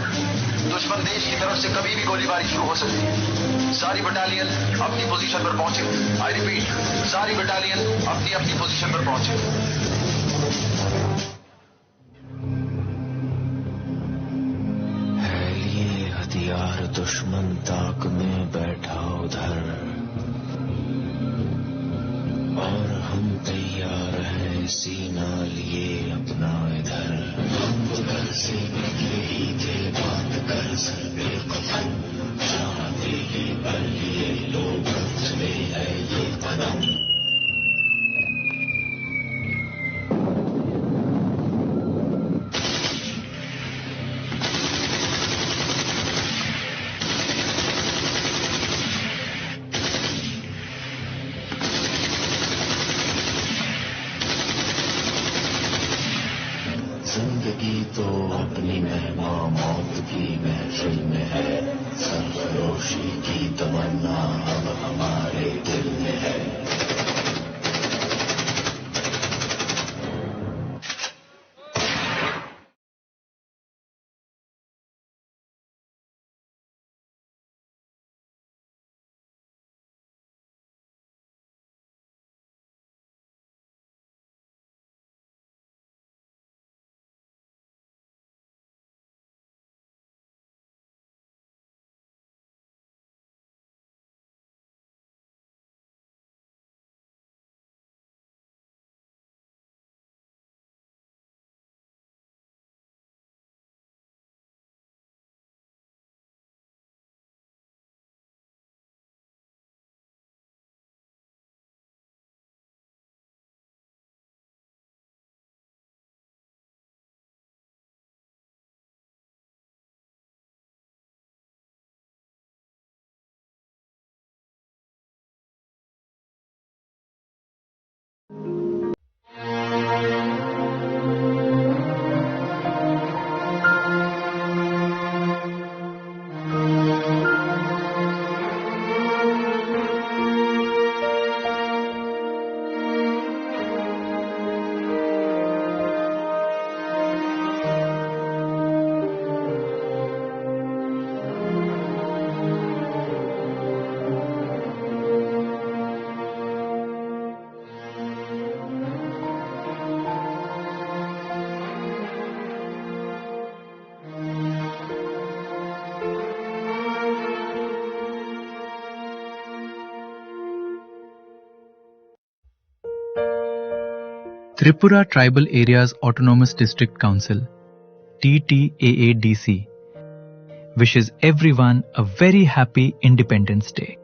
दुश्मन देश की तरफ से कभी भी गोलीबारी शुरू हो सकती है। सारी बटालियन अपनी पोजीशन पर पहुंचे। आई रिपीट, सारी बटालियन अपनी अपनी पोजीशन पर पहुंचे। है लिए हथियार दुश्मन ताक में बैठा उधर, और हम तैयार हैं सीना लिए अपना इधर। हम तो घर से निकले ही थे बात कर सर पे कफन, जहाँ दिल्ली पर लिए लोग चले है ये कदम। जिंदगी तो अपनी मेहमा मौत की महफिल में है, सरफरोशी की तमन्ना अब हमारे दिल में है। Tripura Tribal Areas Autonomous District Council, TTAADC, wishes everyone a very happy Independence Day.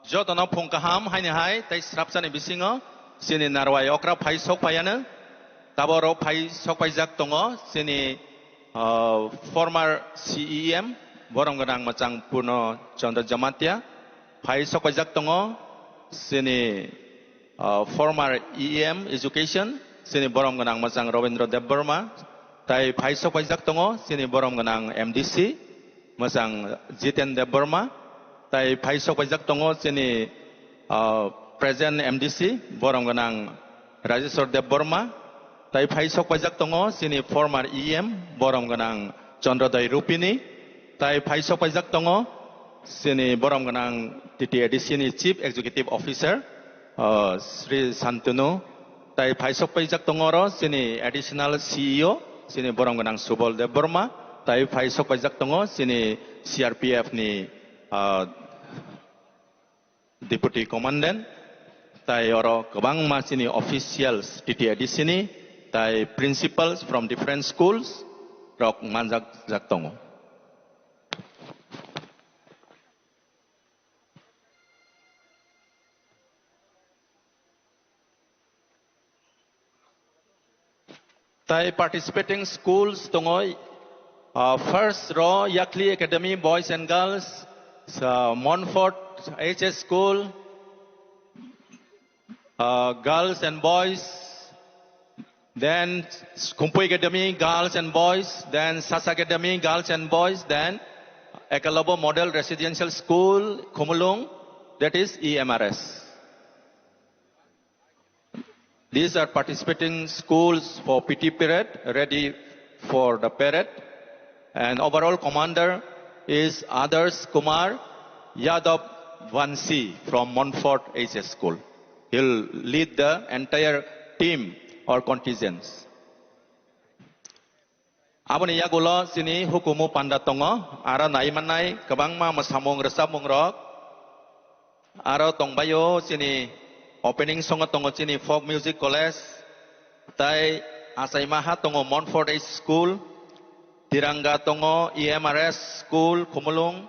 Jotana Punkaham, Hainihai, they Strapsani Bisingo, Sini Narway Okra, Pai Sokpayana, Taboro Pai Sokpaisak Tongo, Sini former CEM, Boronganang Macang Puno, Chanda Jamatia, Pai Sokpaisak Tongo, Sini former EM Education, Sini Boronganang Macang Ravindra Deburma, Tai Pai Sokpaisak Tongo, Sini Boronganang MDC, Macang Jiten Deburma, Tai Pai Sokpaisak Tongo, Sini President MDC, Boronganang Rajeshwar Debborma, tai phai sok pajak tongo sini former EM borom ganang Chandrodai Rupini, tai phai sok pajak tongo sini borom ganang TTAD sini Chief Executive Officer Sri Santanu, tai phai sok pajak tongo ro sini Additional CEO sini borom ganang Subol Debborma, tai phai sok pajak tongo sini CRPF ni Deputy Commandant, tai oro kebang mas ini officials TTAD sini, tai principals from different schools, rok manjak jaktongo. Tai participating schools tongo, first row Yakli Academy Boys and Girls, Montfort HS School, girls and boys, then Kumpu Academy girls and boys, then Sas Academy girls and boys, then Ekalobo Model Residential School, Kumulung, that is EMRS. These are participating schools for PT period, ready for the parade, and overall commander is Adarsh Kumar Yadav Vansi from Montfort HS School. He'll lead the entire team or contingents. Abani yagulo sini hukumu panda tongo, ara naimanai kabang ma masamong resab mongrok, ara tongbayo sini opening song tongo sini folk music college, tai asai maha tongo Montfort H School, Tiranga tongo EMRS School Kumulung,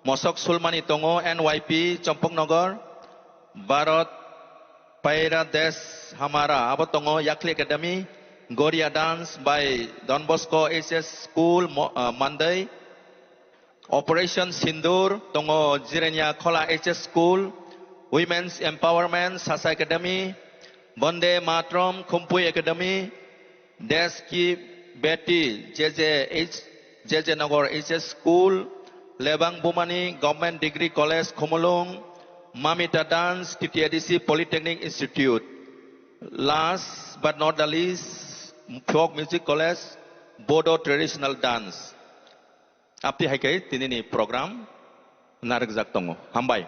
Mosok Sulmani tongo NYP Chompong Nogor, Barot Paira Des Hamara Abotongo Yakli Academy, Goria Dance by Don Bosco HS School Monday, Operation Sindur Tongo Jirenya Kola HS School, Women's Empowerment Sasa Academy, Bonde Matrom Kumpui Academy, Deski Betty JJ Nagor HS School, Lebang Bumani Government Degree College Komolong, Mamita Dance TTADC Polytechnic Institute. Last but not the least, Folk Music College, Bodo Traditional Dance. Apti hakai tinini program narik zaktongo. Hambai.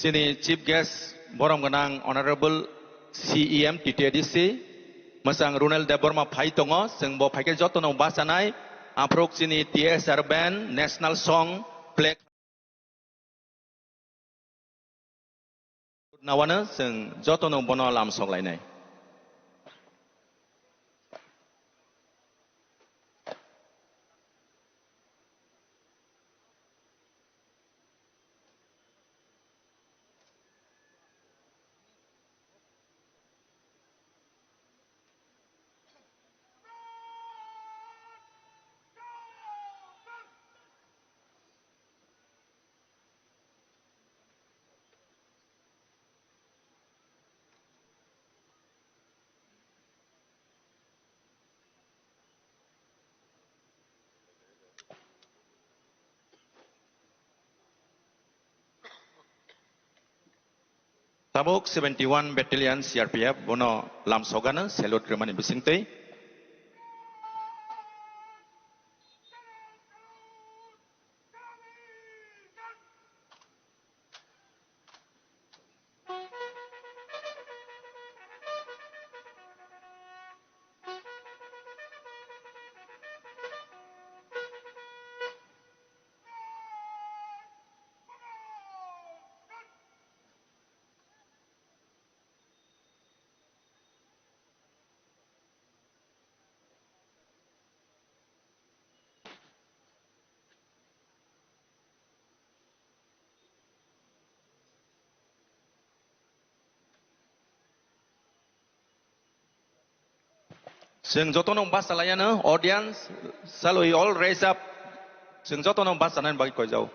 Sini Chief Guest Borom Ganang Honorable CEM TTADC Masang Runel Deborma Phai Tongo Seng Bo Phai Ke Joto Nong Basanai Aprok sini TSR Band National Song Play Nawana Seng Joto Nong Bono Lam Song Lainai. Tabuk 71 Battalion CRPF Bono Lam Sogana Salute Remani Bisingtei. जों जतन बास लायानो audience shall we all raise up जों जतन बास जानानै बागै कय जाओ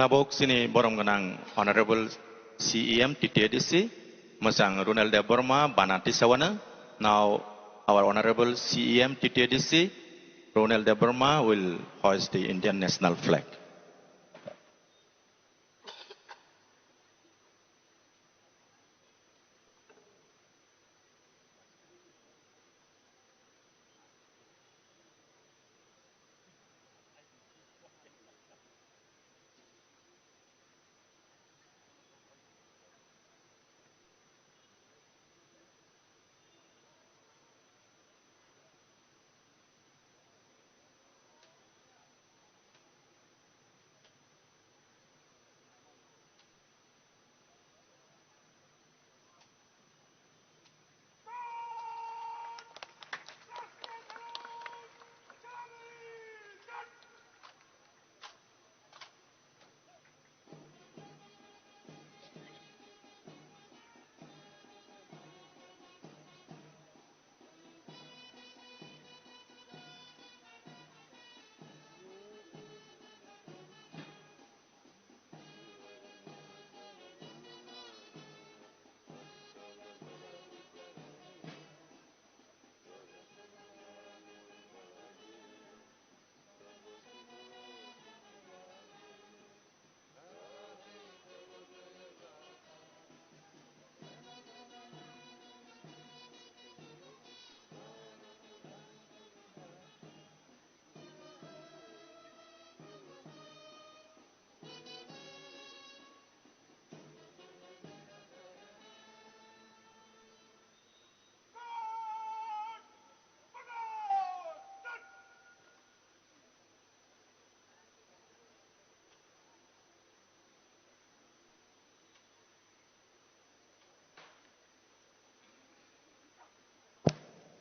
Tabok sini borong ganang Honorable CEM TTDC Masang Ronald De Burma Banati Sawana. Now our Honorable CEM TTDC Ronald De Burma will hoist the Indian national flag.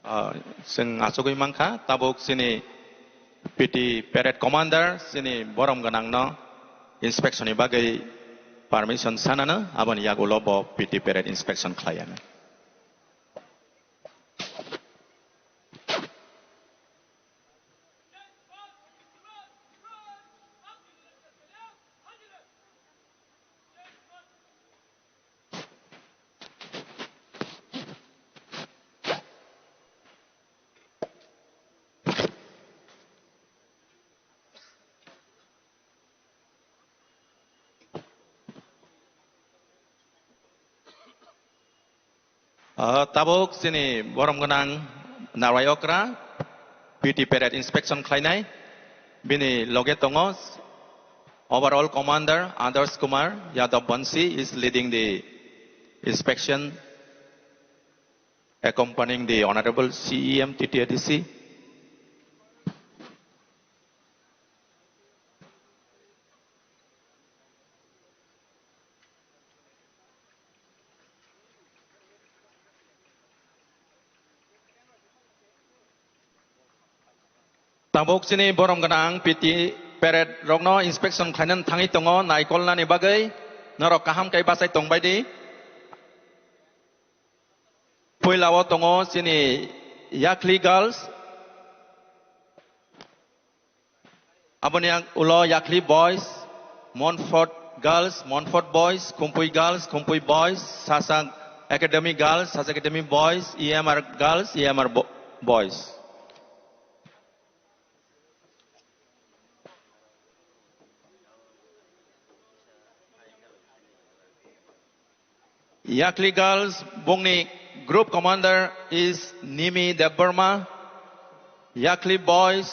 जों आसगै मांखा Tabuk सिनि pity parade कमान्डार सिनि बरम गोनां न इंस्पेक्शननि बागै पारमिशन सानानो आबनि यागुल ब PT parade inspection खालायानो tabuk sini borom genang narayokra PT Pered inspection khlainai bini loge tongo overall commander Adarsh Kumar Yadav Bansi is leading the inspection accompanying the honorable CEM TTADC. Tabuk sini borom genang PT Pered rogno inspection khainan thangi tongo naikolna ni bagai norok kaham kai basai tong baidi puilawo tongo sini Yakli girls aboniang ulo Yakli boys Montfort girls Montfort boys Kumpui girls Kumpui boys Sasang Academy girls Sasang Academy boys EMR girls EMR boys. Yakli girls Bungni group commander is Nimi Deburma. Yakli boys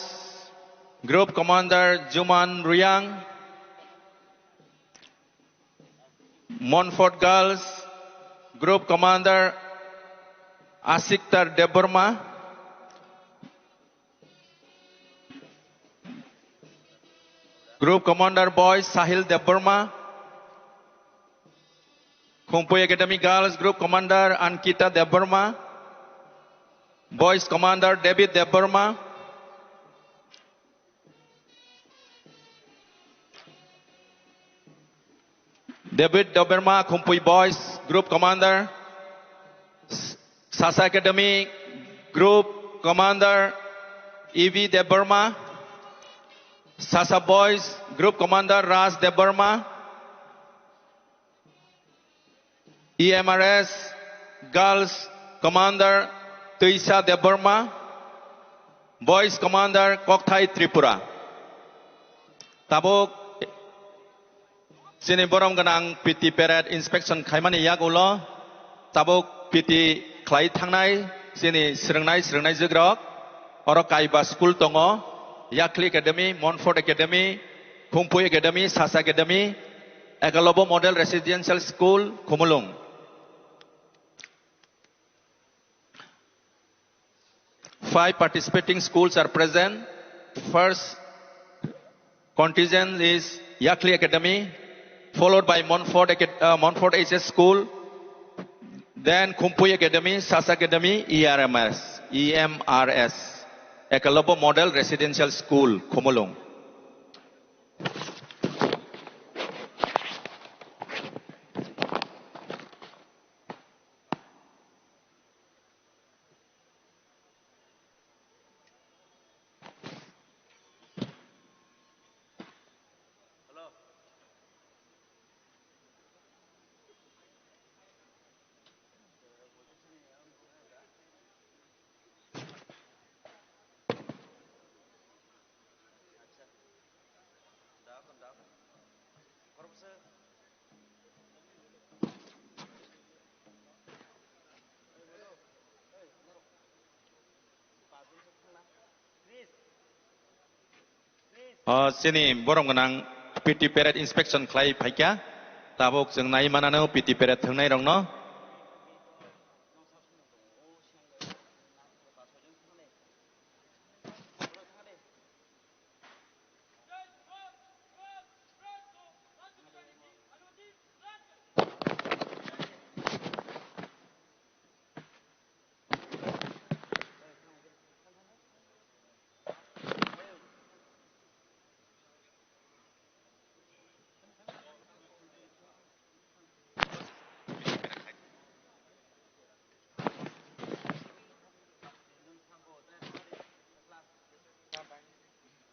group commander Juman Ruyang. Montfort girls group commander Asiktar Deburma. Group commander boys Sahil Deburma. Kumpui Academy Girls Group Commander Ankita Deburma. Boys Commander David Deburma. David Deburma Kumpui Boys Group Commander. Sasa Academy Group Commander Evie Deburma. Sasa Boys Group Commander Ras Deburma. EMRS Girls Commander Tuisa Deburma. Boys Commander Kokthai Tripura. Tabuk sini borom ganang PT Pered inspection khaimani yagulo tabuk PT khlai thangnai sini srengnai jogrok oro kaiba school tongo Yakli Academy Montfort Academy Kumpui Academy Sasa Academy Egalobo Model Residential School Kumulung. 5 participating schools are present. First contingent is Yakli Academy, followed by Montfort HS School, then Kumpui Academy, Sasa Academy, EMRS, Ekalobo Model Residential School, Kumulung. Sini borom ganang PT Pered inspection khlai phaikya tabuk जों नाय मानानो PT Pered थांनाय रंनो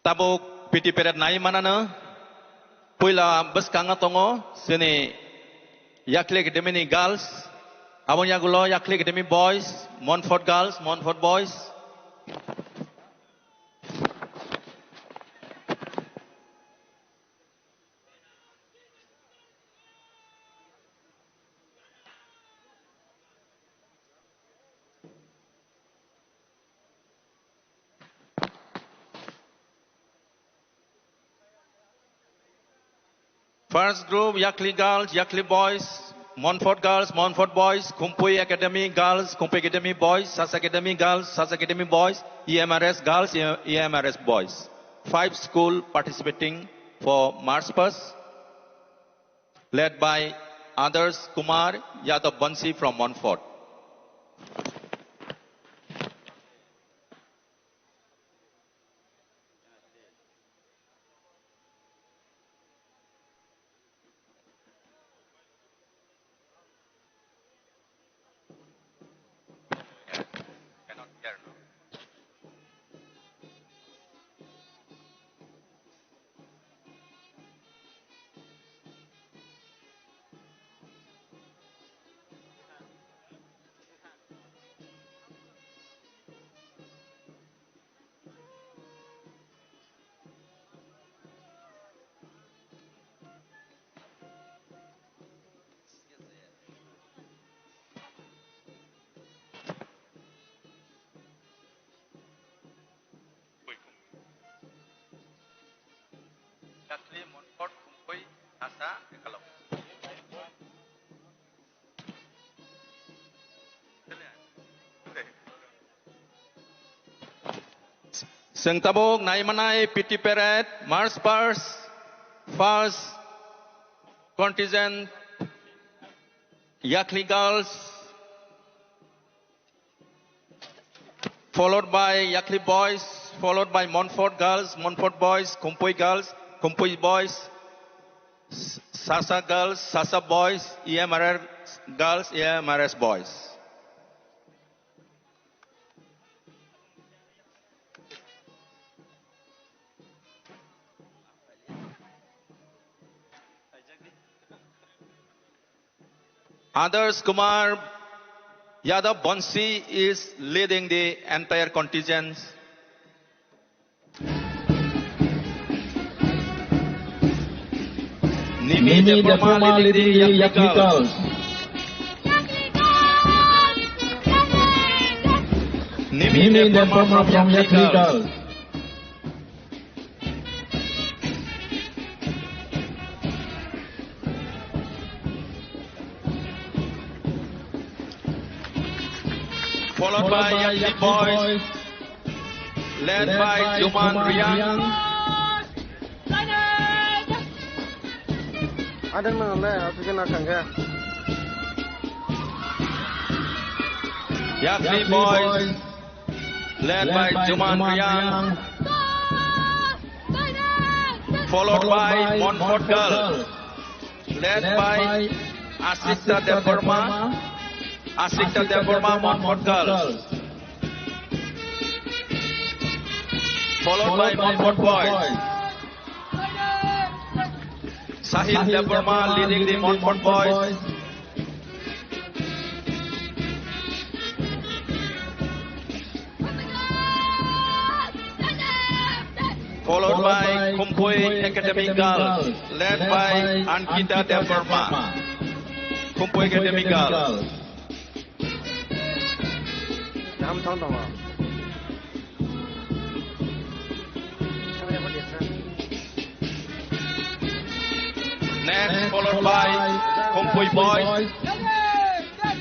tabuk PT Peret nai mana na puila beskanga tongo sini Yakli Academy girls abang yagulo Yakli Academy boys Montfort girls Montfort boys. First group, Yakli girls, Yakli boys, Montfort girls, Montfort boys, Kumpui Academy girls, Kumpui Academy boys, Sas Academy girls, Sas Academy boys, EMRS girls, EMRS boys. 5 schools participating for March Past, led by Adarsh Kumar Yadav Bansi from Montfort. Yakli, Montfort, Kumpui, Asa, Ekalok. Seng tabuk nai manai PT Peret March Past first contingent Yakli girls followed by Yakli boys followed by Montfort girls Montfort boys Kumpui girls Kumpui boys, Sasa girls, Sasa boys, EMRS girls, EMRS boys. Adarsh Kumar Yadav Bansi is leading the entire contingent. Nimi Deparma leading Yakli girls. Nimi Deparma from Yakli girls. Followed by Yakli boys, led by Juman Riyang. Ada mana? Apa kena sangka? Yakli boys, led by Juman Riyang, followed by Montfort girls, led by Asita Deborma, Montfort girls, followed by Montfort boys. Sahid Deborma leading the Montfort boys. Followed by Kumpui Academy girls, led by Ankita Deborma. Kumpui Academy girls. Next, followed by Kumpui boys,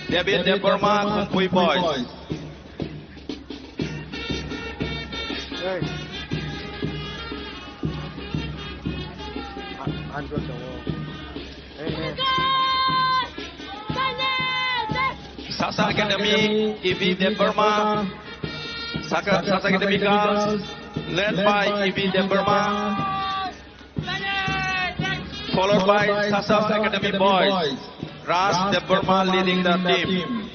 David Deborma, Kumpui boys. Sasa Academy, EV Deborma, Sasa Academy girls, led by EV Deborma. Followed by Sasa Academy boys, Ras Deborma leading the team.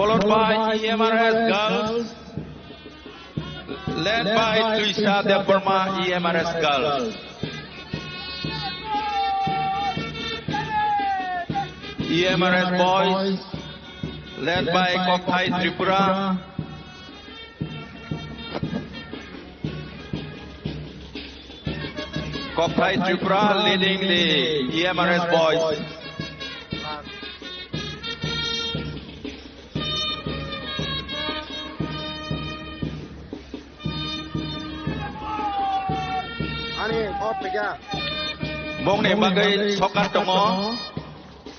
followed by EMRS girls, led by Luisa de Burma, EMRS girls. EMRS boys, led by Kokthai Tripura. Kokthai Tripura leading the EMRS boys. Bongni bagai sokat tongo,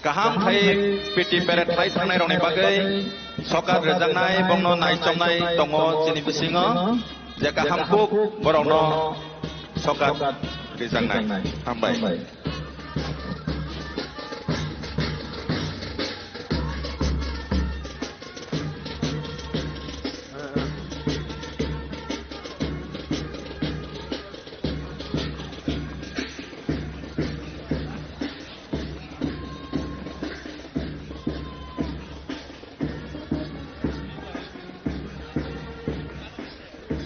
kaham thai piti peret thai thangnai rongni bagai sokat rejangnai bongno nai chomnai tongo chini bisingo, je kaham kuk borongno sokat rejangnai hambai.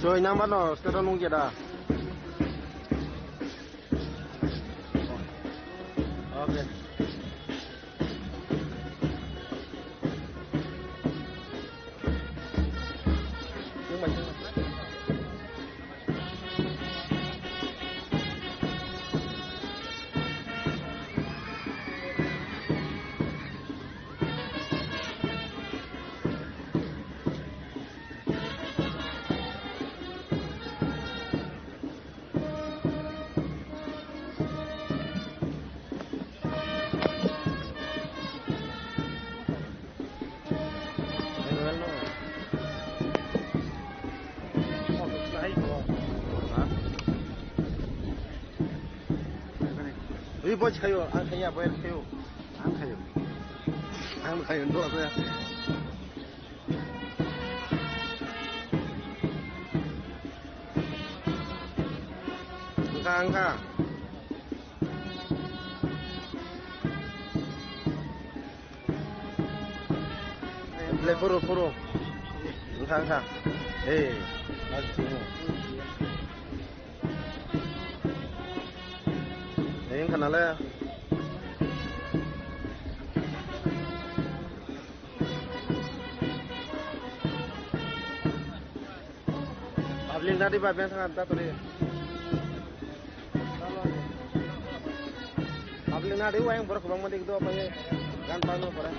Rồi nang bắt nó sẽ nung gì đó. Ok. Nhưng mà bos kayu, angkanya bayar kayu, angkayu dua saya. Angka. Puru. Angka. Ini kanalnya. Ablin tadi Pak biasa kata tadi. Ablin tadi yang berkembang mati itu apa ya? Kan panu pada.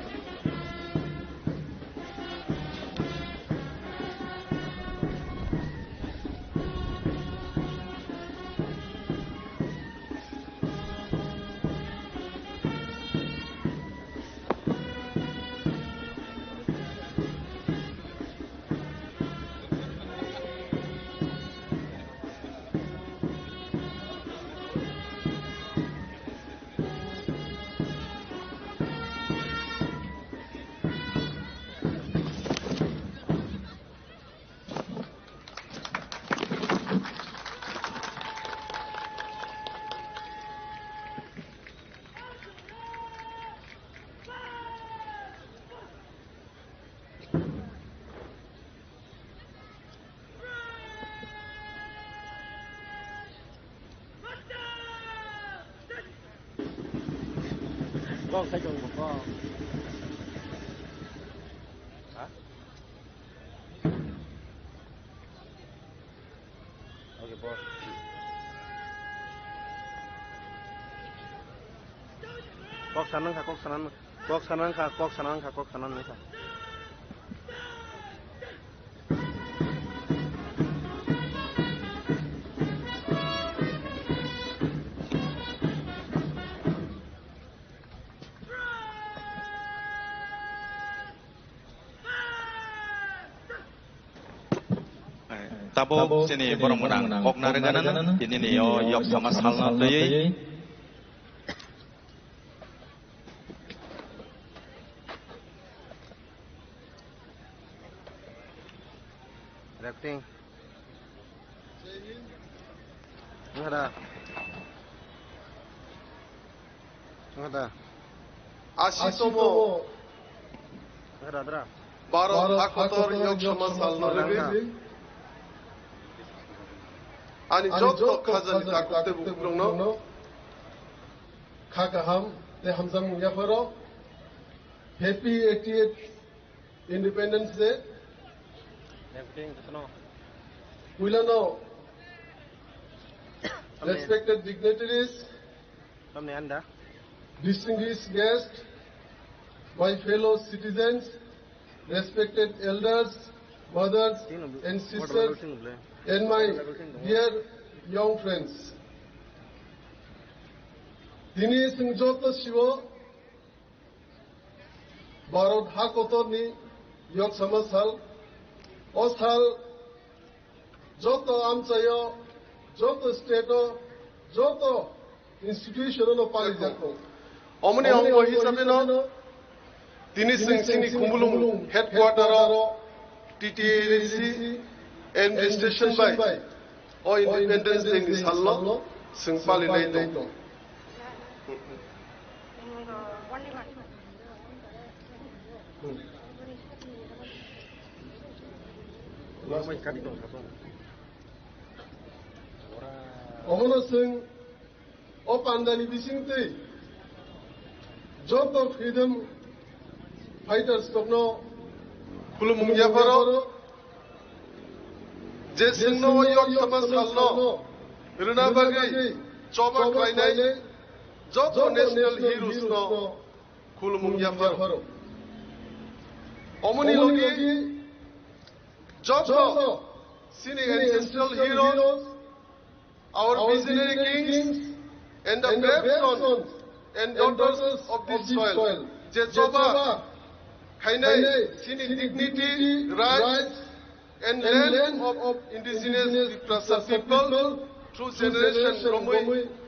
Con sẽ dùng một con. Hả? Okay, boss. Kok sanan ka. Tabo sini borong menang. Kok narenganan ini nih yok sama salna teh. Acting. Enggak ada. Asitomo. Enggak ada. Baro hakotor yok şama salnarıgı. Ani jotto khazali takute bukrongno. Khakaham te hamzam yafaro. Happy 88th Independence Day. Wilano, respected dignitaries, distinguished guests, my fellow citizens, respected elders, mothers and sisters, and my dear young friends. Dini Singjoto Shivo, Barod Hakotorni, Yok Samasal, Oshal, Joto Amsayo, Joto Stato, Joto Institutional Palizako. Omni Ongo Hisabino, Dini Singh Kumbulum, headquarter TTAC, and station by or Independence Day is Hallo, Singpali Laito. Omono Singh, O Pandani Bisingte, Joto Freedom Fighters Tokno, Kulumum Yafaro, Jesino Yok Samas Hallo, Runabagi, Chobak Lainai, Joto National Heroes no, Kulumum Yafaro. Omoni Logi, Joto, Sini Ancestral Heroes, our visionary kings, and the brave sons and daughters of this soil. Jesoba, Kainai, Sini dignity, rights, and land of indigenous people through generations from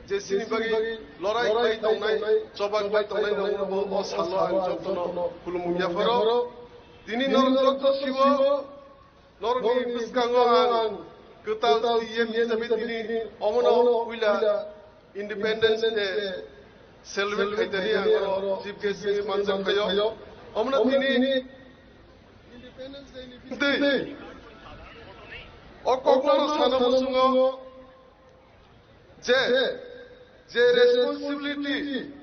Jesini Bagi, Lorai Bai Tonai, Chobak Bai Tonai, Os Halo, and Jotono, Kulumum Yafaro, Dini Norok Shivo, Normi Piskangohan, Kutal Tiem Yisabitini, Omono, Willa, Independence Day, Selvit Haitari, Chief Guest Manzan Kayo, Omona Tini, Independence Day, Okokoro Sanamusungo, Je responsibility,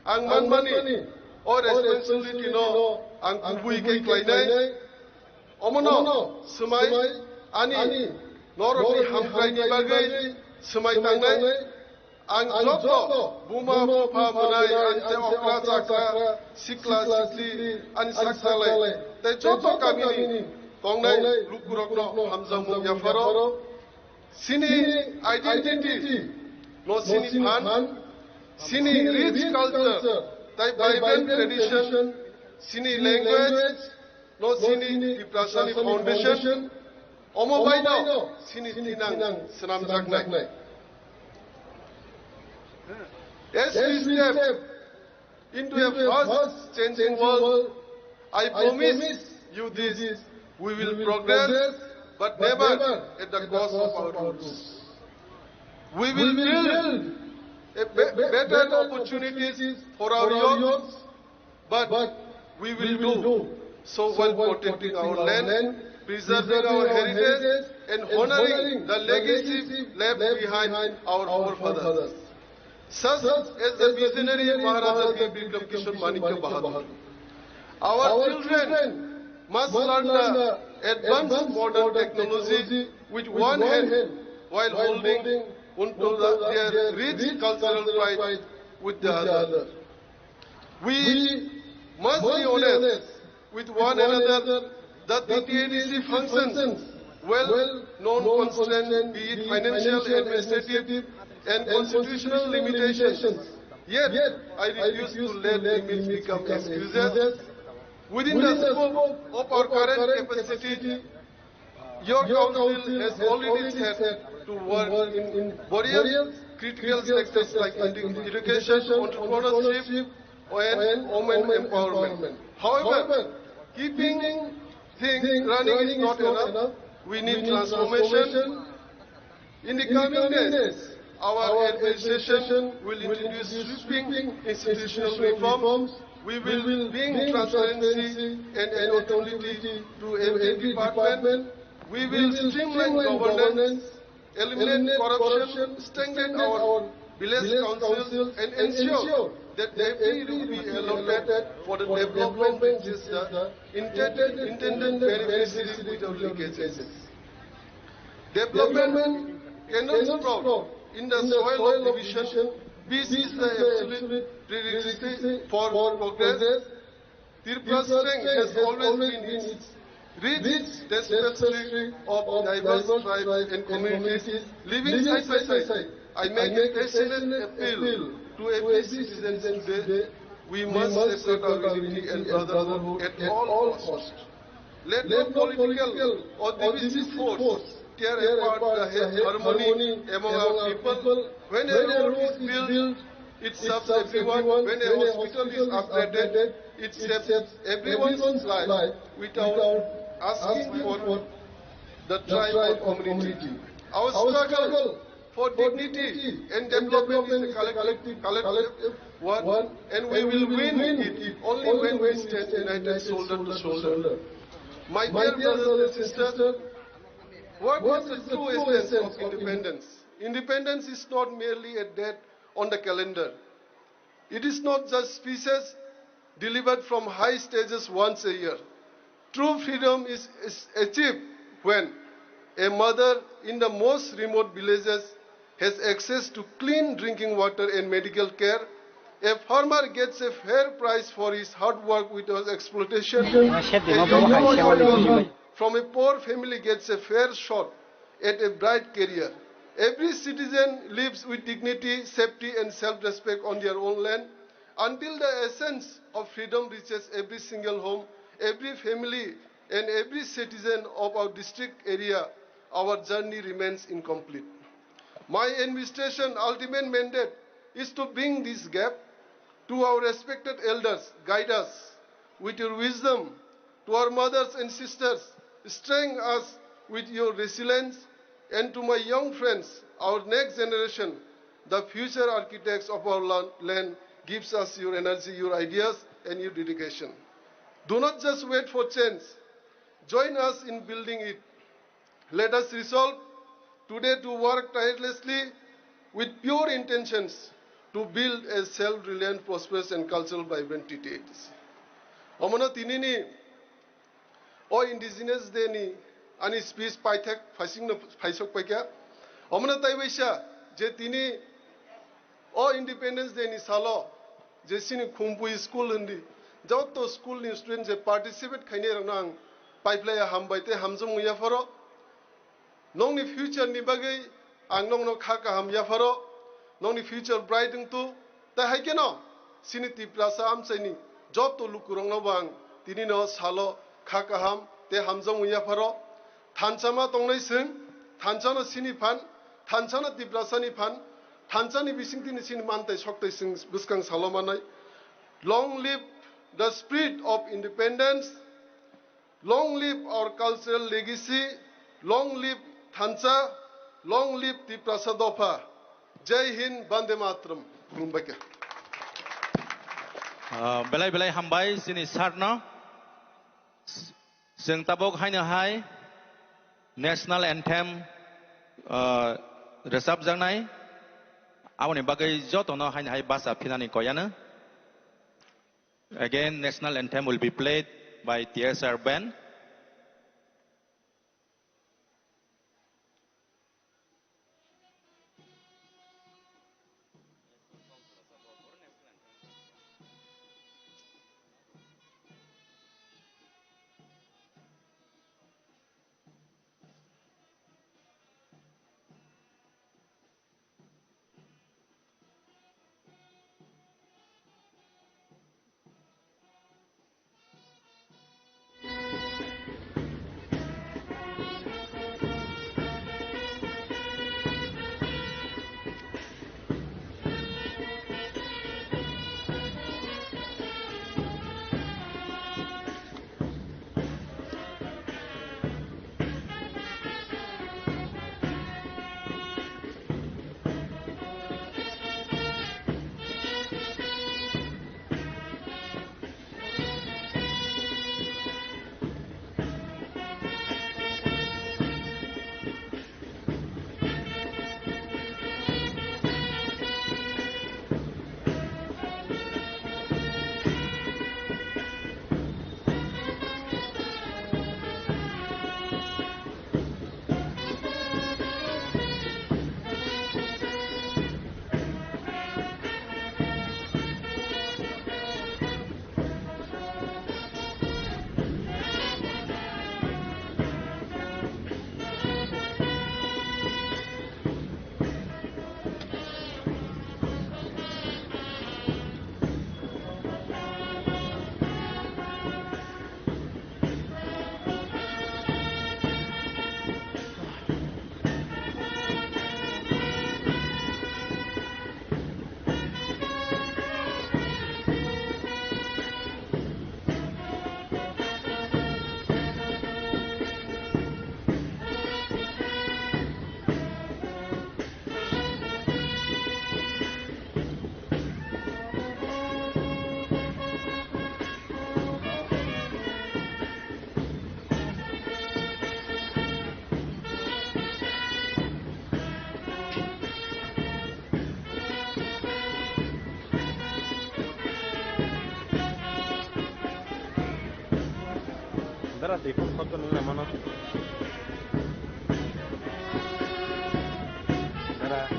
Ang Manmani, or responsibility no, Ang Kubui Kek Lainai, Omono, Sumai, Ani, Noromi Hamkai Bagai, Sumai Tangai, Ang Joto, Buma Bupa Munai, Ante Okra Zakra, Sikla Sikli, and Saksale, the Joto Kamini, Tongai, Lukurokno, Hamzam Yafaro, Sini identity, no Sini Pan, Sini rich culture, vibrant tradition, Sini language, no Sini Prasani Foundation, Omobaino, Sini Tinang, Sanam Zaknai. As we step into a fast changing world, I promise you this, we will progress, but never at the cost of our roots. We will build better opportunities for our youth, but we will do so while protecting our land, preserving our heritage, and honoring the legacy left behind our forefathers. Such as the visionary Maharaja Bikram Kishore Manikya Bahadur. Our children must learn the advanced modern technology with one hand while holding onto their rich cultural pride with the other. We must be honest with one another that the TADC functions well-known constraints, be it financial, administrative, and constitutional limitations. Yet, I refuse to let limits become excuses. Within the scope of our current capacity, your council has already set to work in various critical sectors like education, entrepreneurship, and women empowerment. However, keeping things running is not enough. We need transformation. In the coming days, our administration will introduce sweeping institutional reforms We will bring transparency and accountability to every department. We will streamline governance, eliminate corruption, strengthen our village councils, and ensure that every rupee allocated for the development reaches the intended beneficiaries without leakages. Development cannot sprout in the soil of division. Peace is the absolute prerequisite for progress. Tripura's strength has always been its rich tapestry of diverse tribes and communities living side by side. I make a passionate appeal to every citizen today. We must safeguard our unity and brotherhood at all costs. Let no political or divisive force tear apart the harmony among our people. When a road is built, it serves everyone. When a hospital is upgraded, it saves everyone's life without asking for the tribe or community. Our struggle for dignity and development is a collective one, and we will win it only when we stand united shoulder to shoulder. My dear brothers and sisters, what is the true essence of independence? Independence is not merely a date on the calendar. It is not just speeches delivered from high stages once a year. True freedom is achieved when a mother in the most remote villages has access to clean drinking water and medical care. A farmer gets a fair price for his hard work without exploitation. From a poor family gets a fair shot at a bright career. Every citizen lives with dignity, safety, and self-respect on their own land. Until the essence of freedom reaches every single home, every family, and every citizen of our district area, our journey remains incomplete. My administration ultimate mandate is to bring this gap to our respected elders. Guide us with your wisdom. To our mothers and sisters, strengthen us with your resilience. And to my young friends, our next generation, the future architects of our land, gives us your energy, your ideas, and your dedication. Do not just wait for change. Join us in building it. Let us resolve today to work tirelessly with pure intentions to build a self-reliant, prosperous, and cultural vibrant TTH. Omana tinini o indigenous day ni ani speech paithak phasing no phaisok paikya. Omana taiwaisa je tini o independence day ni salo je sini khumpu school hindi jauh to school ni student je participate khaine ranang pipeline hambaite hamjung ya faro nong ni future ni bagai ang nong no khaka ham ya faro nong ni future bright tu ta hai keno sini tiprasa am chaini job to lukurong no bang tini no salo khaka ham te hamjung ya faro thanchama tongnai sing thanchana sini phan thanchana tiprasa ni phan thanchani bising tini sini mantai soktai sing buskang salomanai. Long live the spirit of independence. Long live our cultural legacy. Long live Thancha. Long live Tiprasa Dopa. Jai Hind, Bande Matram. Mumbai. Belai hambai sini sarna. Sing tabok haina hai. National anthem. Resab jangnai. Awani bagai jotono haina hai basa pinani koyana. Again, national anthem will be played by TSR band. Cara di foto nuna mana? Cara.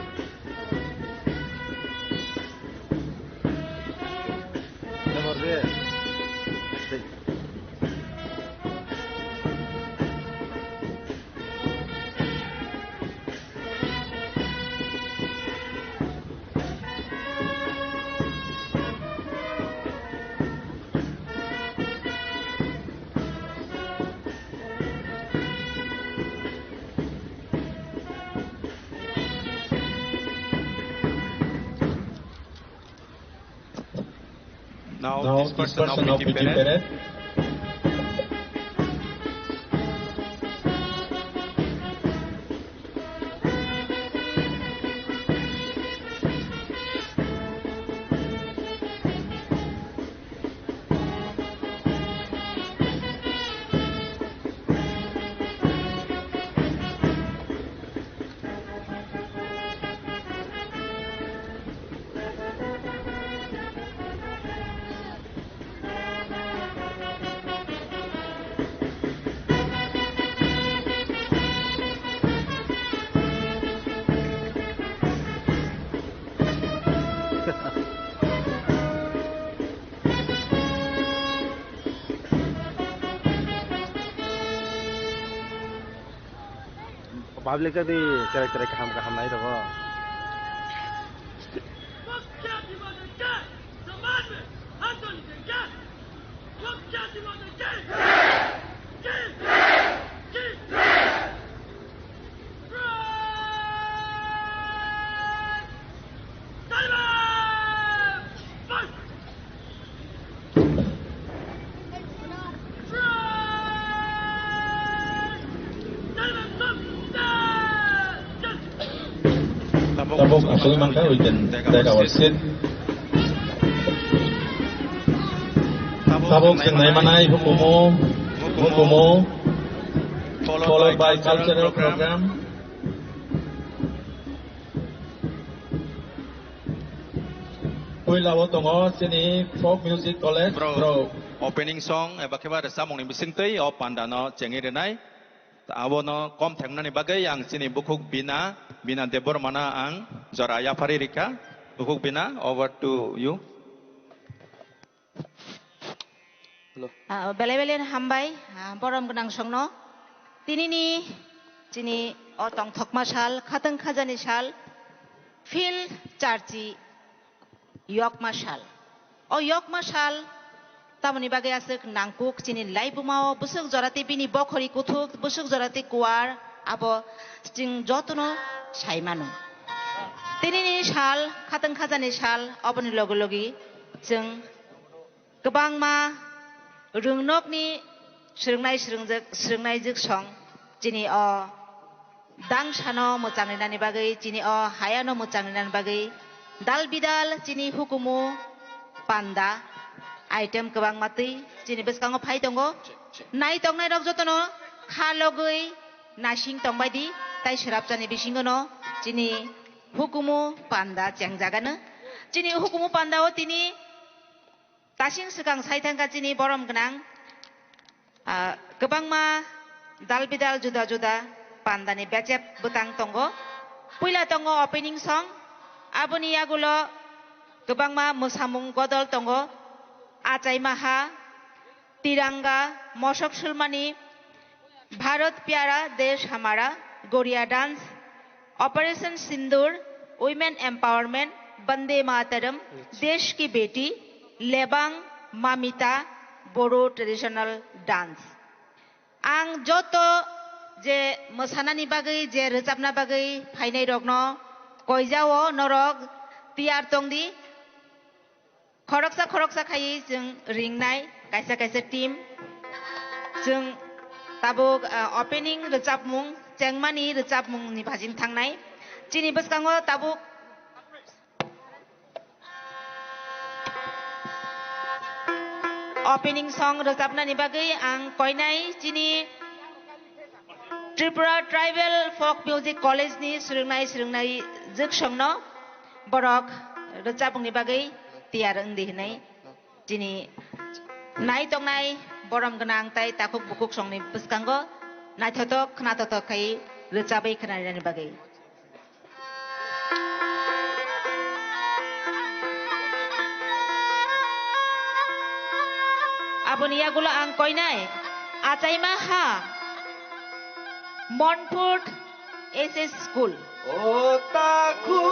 Nomor dia. Now this person now PT Peret. Public tadi kira-kira kaham lain apa? Tabok actually mangka we can take our seat. Tabok senai manai hukumo followed by cultural program. Kuila wotongo sini folk music college. Bro, opening song bakhewa rasa mong ni bising tei o pandano cengi renai. Abono kom thengna ni bagai yang sini bukuk bina debor mana ang Zoraya Faririka bukuk bina over to you. Bele-bele hambai borom genang songno tinini sini otong thokma sal khatang khajani sal fil charchi yokma sal o yokma sal tamani bagai asuk nangkuk sini lai bumao busuk jorati bini bokhori kuthuk busuk jorati kuar abo sing jotono saimano tinini sal khatang khajani sal oboni logi jeng gobang ma rungnok ni srungnai juk song jini o dang sano mochangni nani bagai jini o hayano mochangni nani bagai dal bidal jini hukumu panda item kebang mati jini beskango phai tongo nai tongnai rok jotono khalogoi nasing tongbaidi tai serapjani bisingono jini hukumu panda jangjagana jini hukumu panda o tini tasing sekang saitangka jini borom genang kebangma dal bidal juda pandani becep butang tongo puila tongo opening song aboni yagulo kebangma musamung godol tongo acai maha tiranga mosok sulmani Bharat प्यारा देश हमारा गोरिया dance operation सिंदूर women empowerment Vande Mataram देश की बेटी लेबांग मामिता बोरो traditional dance आं जोतो जे मोसानानि बागै जे रोजाबना बागै फाइनाय रगनो कयजाओ नरग तियार तंगदि खरकसा खायै जों रिंनाय कायसा टीम जों tabuk opening rochapmung chengmani rochapmung ni bhajin thangnai chini boskango tabuk opening song rochapna ni bagai ang koinai chini Tripura Tribal Folk Music College ni srungnai juk songno borok rochapmung ni bagai tiar ungdi hinai chini nai tongnai borom genang tai takuk bukuk song ni beskanggo naithotok khnatotok kai rojabai khnani bagai. Abonia gula ang koinai acai maha Montfort SS School. Otaku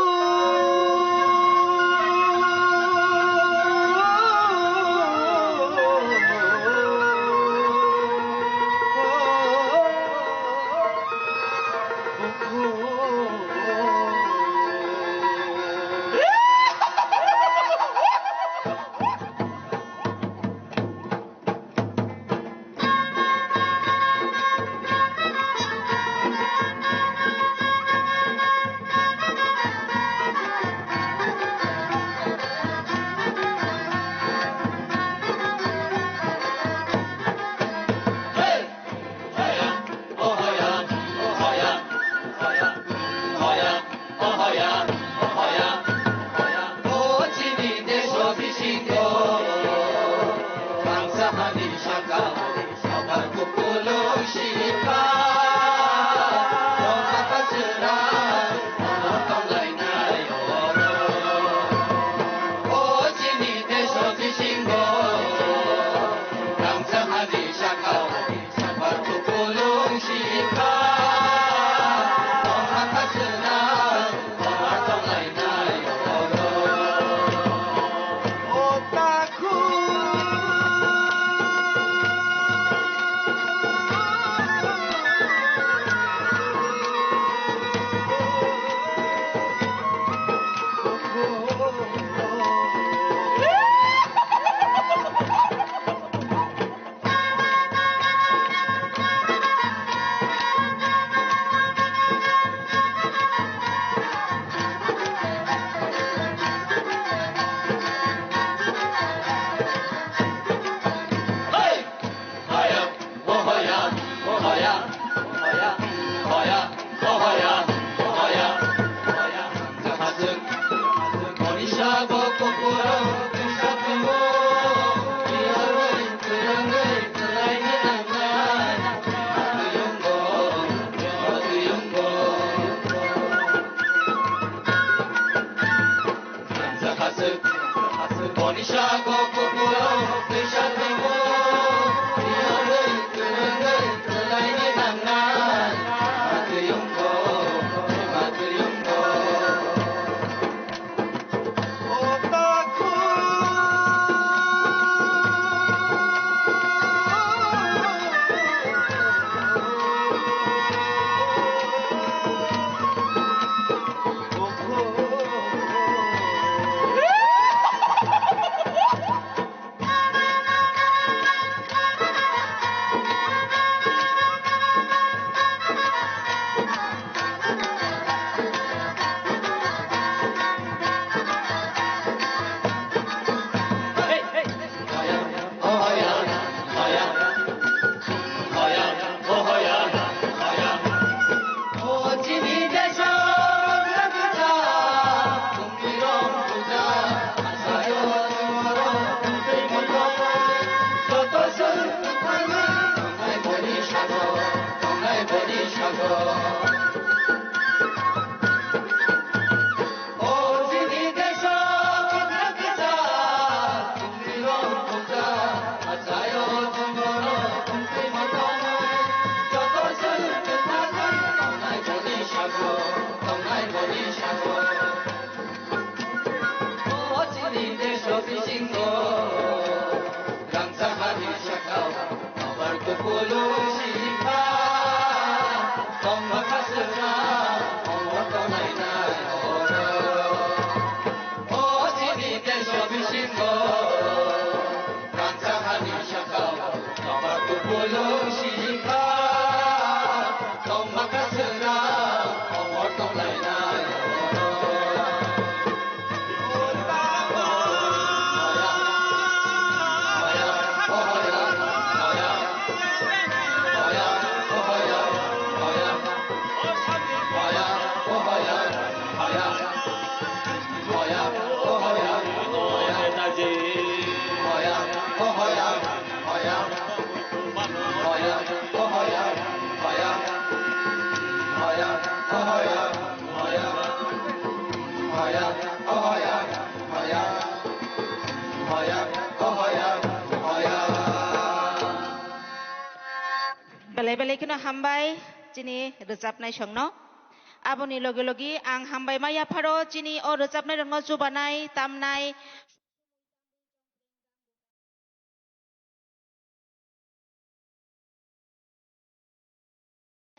Belai-belai kena hambai cini roजाबनाय संनो aboni logi-logi ang hambai maya pharo cini o roजाबनाय rongo jubanai tamnai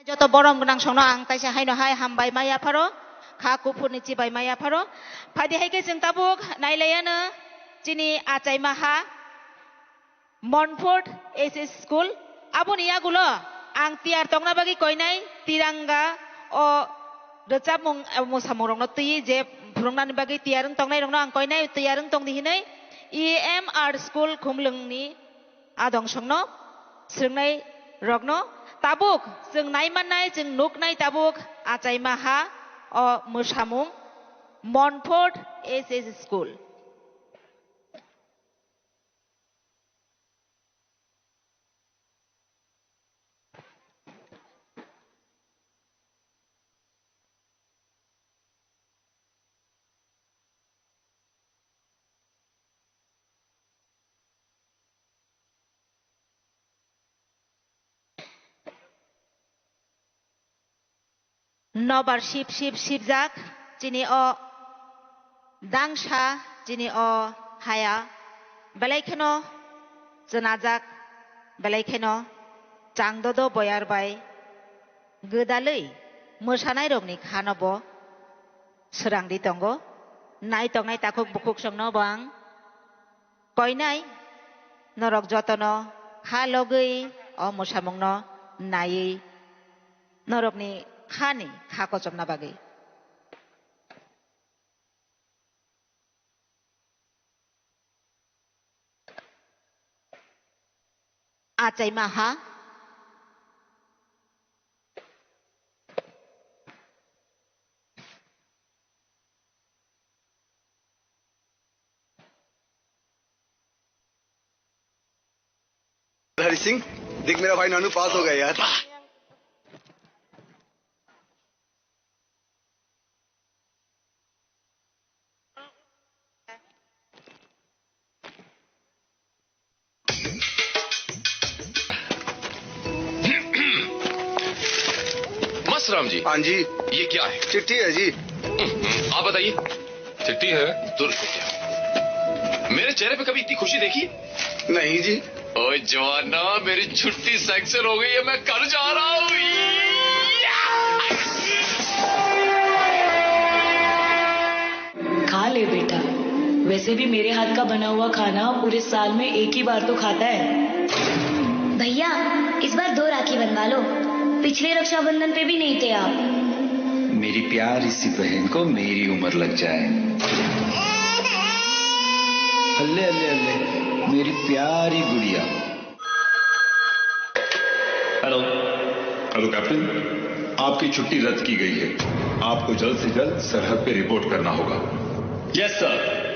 joto borom gonang সংनो ang taisa haino hai hambai maya pharo kha kupurni cibai maya pharo phadi haike जों tabuk nailayano cini achai maha Montfort SS School aboni yagulo ang tiar tongna bagi koinai tirangga o roजाब mung mosamung rongno tui je phurungna bagi tiarung tongnai rongno ang koinai tiarung tong dihinai EMR School khumlungni adong songno srungnai rogno tabuk जों नायमाननाय जों नुकनाय tabuk achai maha o mosamung Montfort SS School Nobar ship-jak cini o dangsha cini o haya belai kheno jonajak belai kheno changdodo boyarbai godalui mosanai rokni khanobo srangdi tongo nai tongnai takuk bukuk songno bang koinai norok jotono kha logui o mosamungno nai norokni khani kha kochomna bagi achai maha Hari Singh देख मेरा भाई नानू पास हो गया यार राम जी हाँ जी ये क्या है चिट्ठी है जी आप बताइए चिट्ठी है तो मेरे चेहरे पे कभी इतनी खुशी देखी नहीं जी ओए जवाना मेरी छुट्टी सैंक्शन हो गई है मैं घर जा रहा हूँ खा ले बेटा वैसे भी मेरे हाथ का बना हुआ खाना पूरे साल में एक ही बार तो खाता है भैया इस बार 2 राखी बनवा लो पिछले रक्षाबंधन पे भी नहीं थे आप मेरी प्यारी सी बहन को मेरी उम्र लग जाए अल्ले अल्ले अल्ले मेरी प्यारी गुड़िया हेलो हेलो कैप्टन आपकी छुट्टी रद्द की गई है आपको जल्द से जल्द सरहद पे रिपोर्ट करना होगा यस सर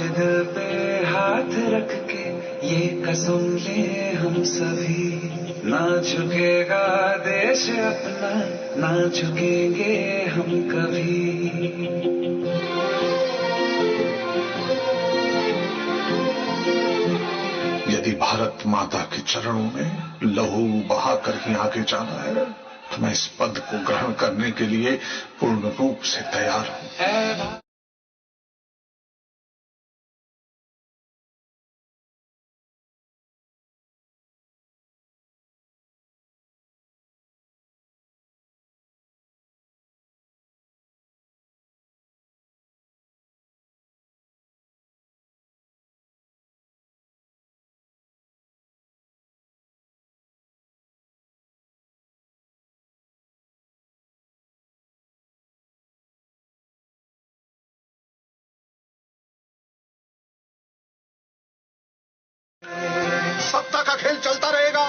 दिल पे हाथ रख के ये कसम ले हम सभी, ना झुकेगा देश अपना, ना झुकेंगे हम कभी। यदि भारत माता के चरणों में लहू बहाकर ही आगे जाना है तो मैं इस पद को ग्रहण करने के लिए पूर्ण रूप से तैयार हूं। सत्ता का खेल चलता रहेगा,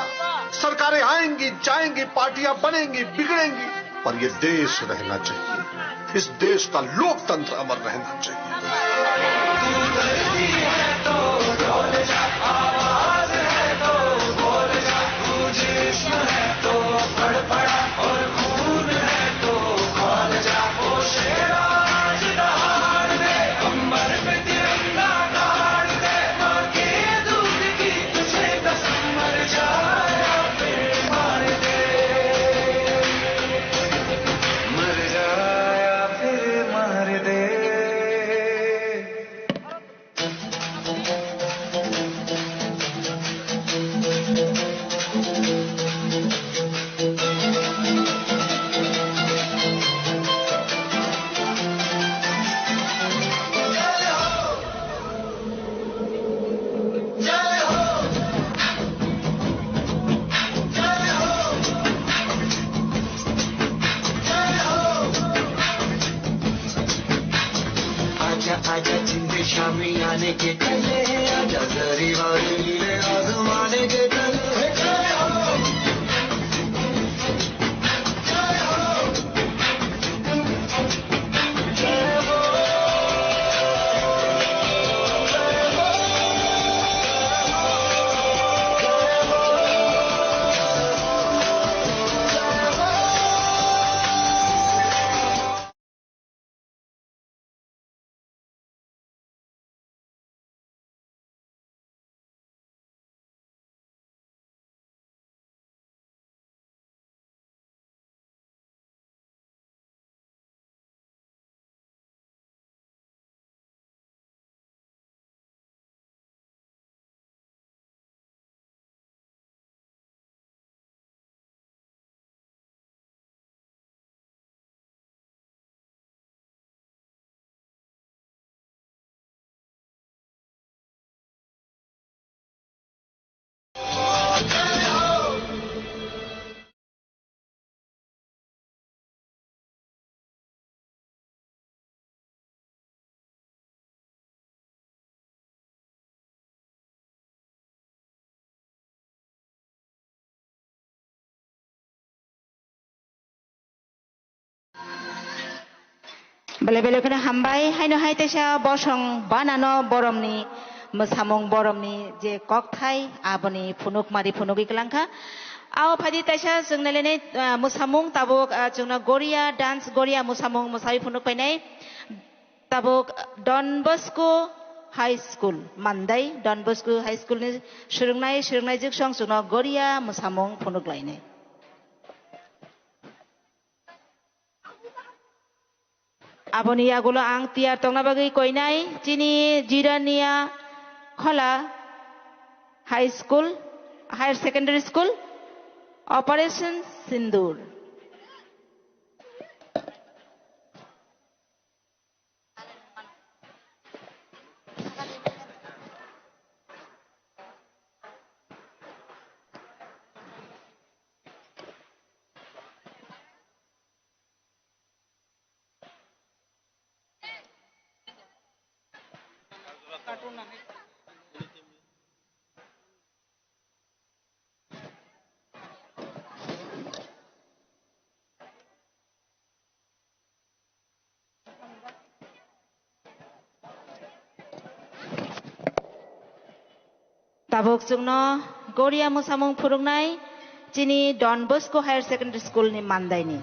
सरकारें आएंगी जाएंगी, पार्टियां बनेंगी बिगड़ेंगी, पर यह देश रहना चाहिए। इस देश का लोकतंत्र अमर रहना चाहिए। आजा जिंदे शामी आने के कले, आजा गरीब वाली आजमाने के कले। Bale bale kana hambai haino hai tesa bosong banano boromni mosamong boromni je kokthai aboni phunuk mari phunugi kelangkha ao phadi tesa jongnalene mosamong tabok jongna goria dance goria mosamong mosai phunuk painai tabok Don Bosco High School Mandai Don Bosco High School ni surungnai jiksong jongna goria mosamong phunuk lainai Aboni agulo ang tiar tongna bagi koinai chini jirania khola high school higher secondary school Operation Sindur Sabuk sungno Goria musamung purungnai Cini Don Bosco Higher Secondary School ni Mandai ni.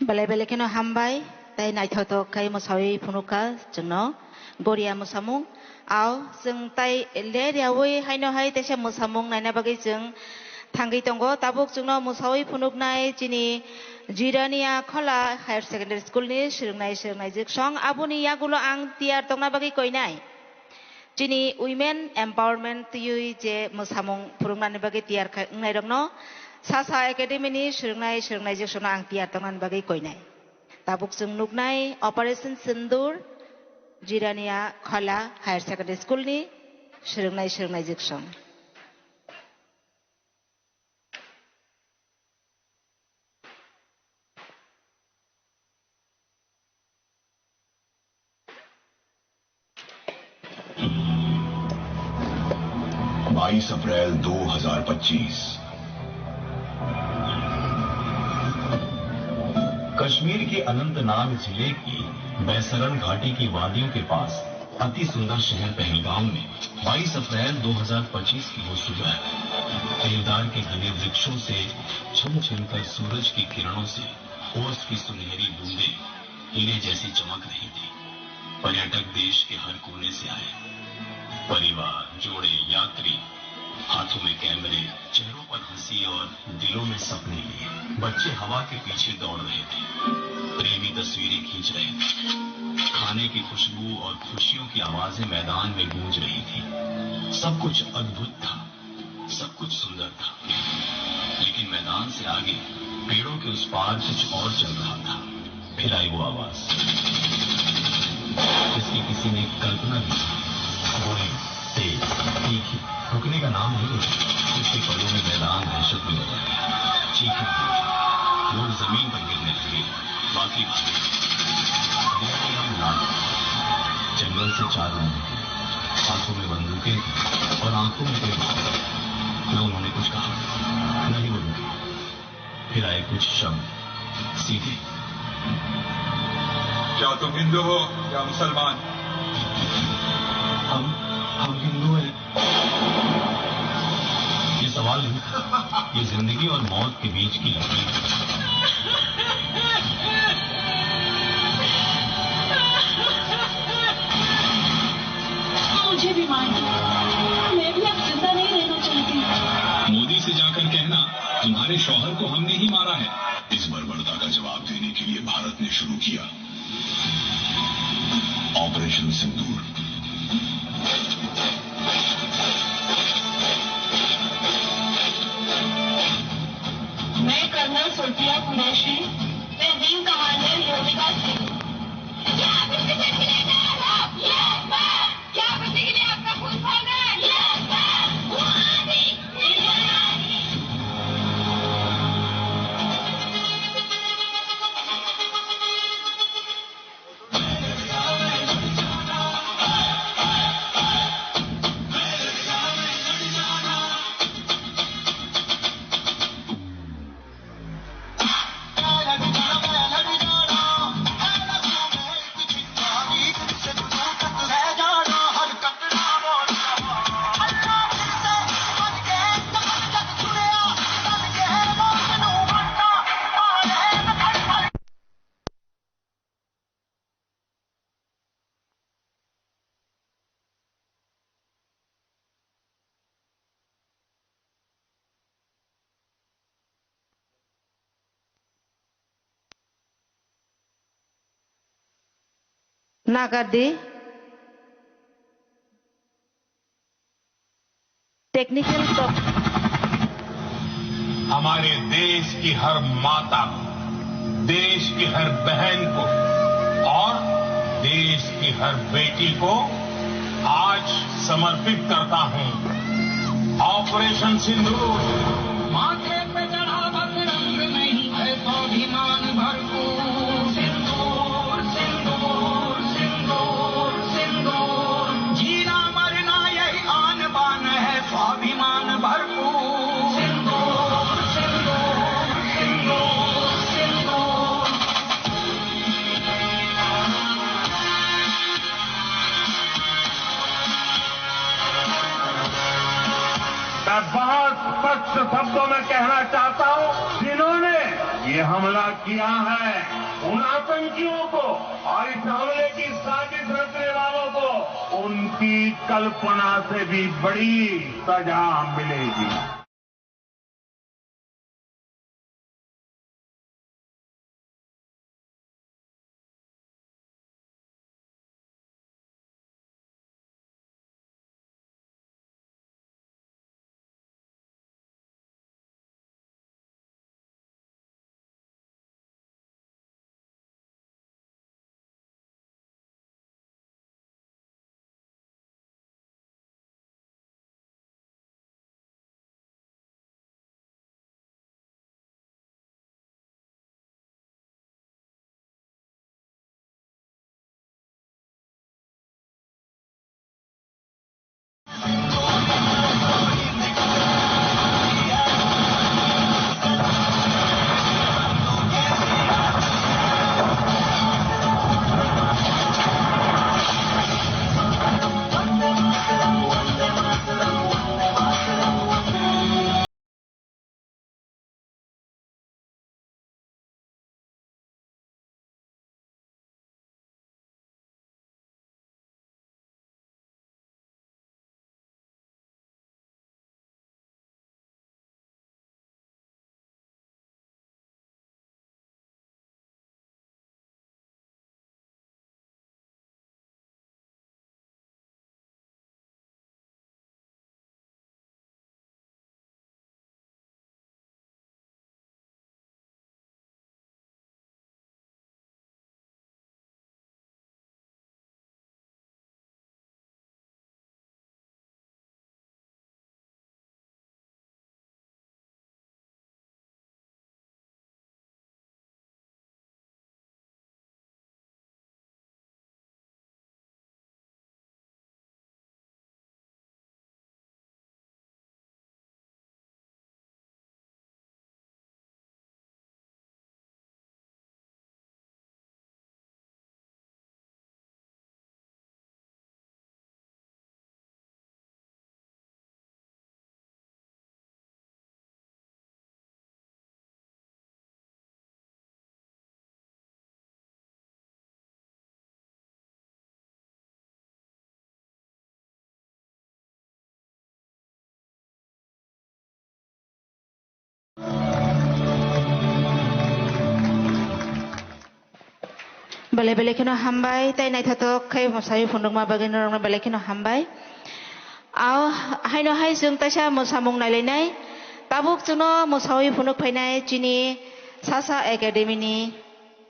Balai balai keno hambai, tai nai thau to kai mosawi punuka jengno, Goria musamung, au jeng tai le riawi haino hai tesha musamung nai na bagi jeng tanggi tonggo tabuk jengno musawi punuk nai jini Jirania Khola Higher Secondary School ni sirnai jiksong abuni yagulo ang tiar tongna bagi koi nai. Jini Women Empowerment yui je musamung purungna bagi tiar ngai rongno. Sasa Academy ni sirnai jiksong ang tiar tongna bagi koi nai. Tabuk jeng nuknai Operation Sindur Jirania Khola Higher Secondary School ni sirnai jiksong. अप्रैल 2025 कश्मीर के अनंतनाग जिले की बैसरन घाटी की वादियों के पास अति सुंदर शहर पहलगाम में 22 अप्रैल 2025 की वो सुबह देवदार के घने वृक्षों से छिन छिनकर सूरज की किरणों से ओस की सुनहरी बूंदें हीरे जैसी चमक रही थी। पर्यटक देश के हर कोने से आए, परिवार, जोड़े, यात्री, हाथों में कैमरे, चेहरों पर हंसी और दिलों में सपने लिए। बच्चे हवा के पीछे दौड़ रहे थे, प्रेमी तस्वीरें खींच रहे थे, खाने की खुशबू और खुशियों की आवाजें मैदान में गूंज रही थी। सब कुछ अद्भुत था, सब कुछ सुंदर था, लेकिन मैदान से आगे पेड़ों के उस पार कुछ और चल रहा था। फिर आई वो आवाज जिसकी किसी ने कल्पना की। गोली तेज, तीखी, रुकने का नाम नहीं लेती। उसके पलों में मैदान दहशत में बदल गया। चीखें हुई, लोग जमीन पर गिरने लगे, बाकी जंगल से 4 लोग निकले, हाथों में बंदूकें थी और आंखों में तेज। न उन्होंने कुछ कहा, न ही वो रुके। फिर आए कुछ शब्द सीधे, क्या तुम हिंदू हो या मुसलमान? हम हिंदू हैं। ये सवाल नहीं था, ये जिंदगी और मौत के बीच की लकीर है। मुझे भी मार दो, मैं भी अब जिंदा नहीं रहना चाहती। मोदी से जाकर कहना तुम्हारे शौहर को हमने ही मारा है। इस बर्बरता का जवाब देने के लिए भारत ने शुरू किया ऑपरेशन सिंदूर। मैं कर्नल सुल्फिया कुरैशी, मैं विंग कमांडर योगिका सिंह। नागार्दी टेक्निकल हमारे देश की हर माता को, देश की हर बहन को और देश की हर बेटी को आज समर्पित करता हूं ऑपरेशन सिंदूर। माथे पे चढ़ा बजरंग नहीं है स्वाभिमान भरपूर। सिंदूर सिंदूर सिंदूर सिंदूर, जीना मरना यही आन बान है स्वाभिमान भरपूर। सिंदूर सिंदूर सिंदूर सिंदूर। मैं बहुत स्पष्ट शब्दों में कहना हमला किया है उन आतंकियों को और इस हमले की साजिश रचने वालों को उनकी कल्पना से भी बड़ी सजा मिलेगी। Bale bale kino hambai tai nai thatok khai mosayu phunduk ma bagin rong bale kino hambai. Ao haino hai jung taisa mosamung nai lenai tabuk juno mosawi phunduk phainai chini Sasa Academy ni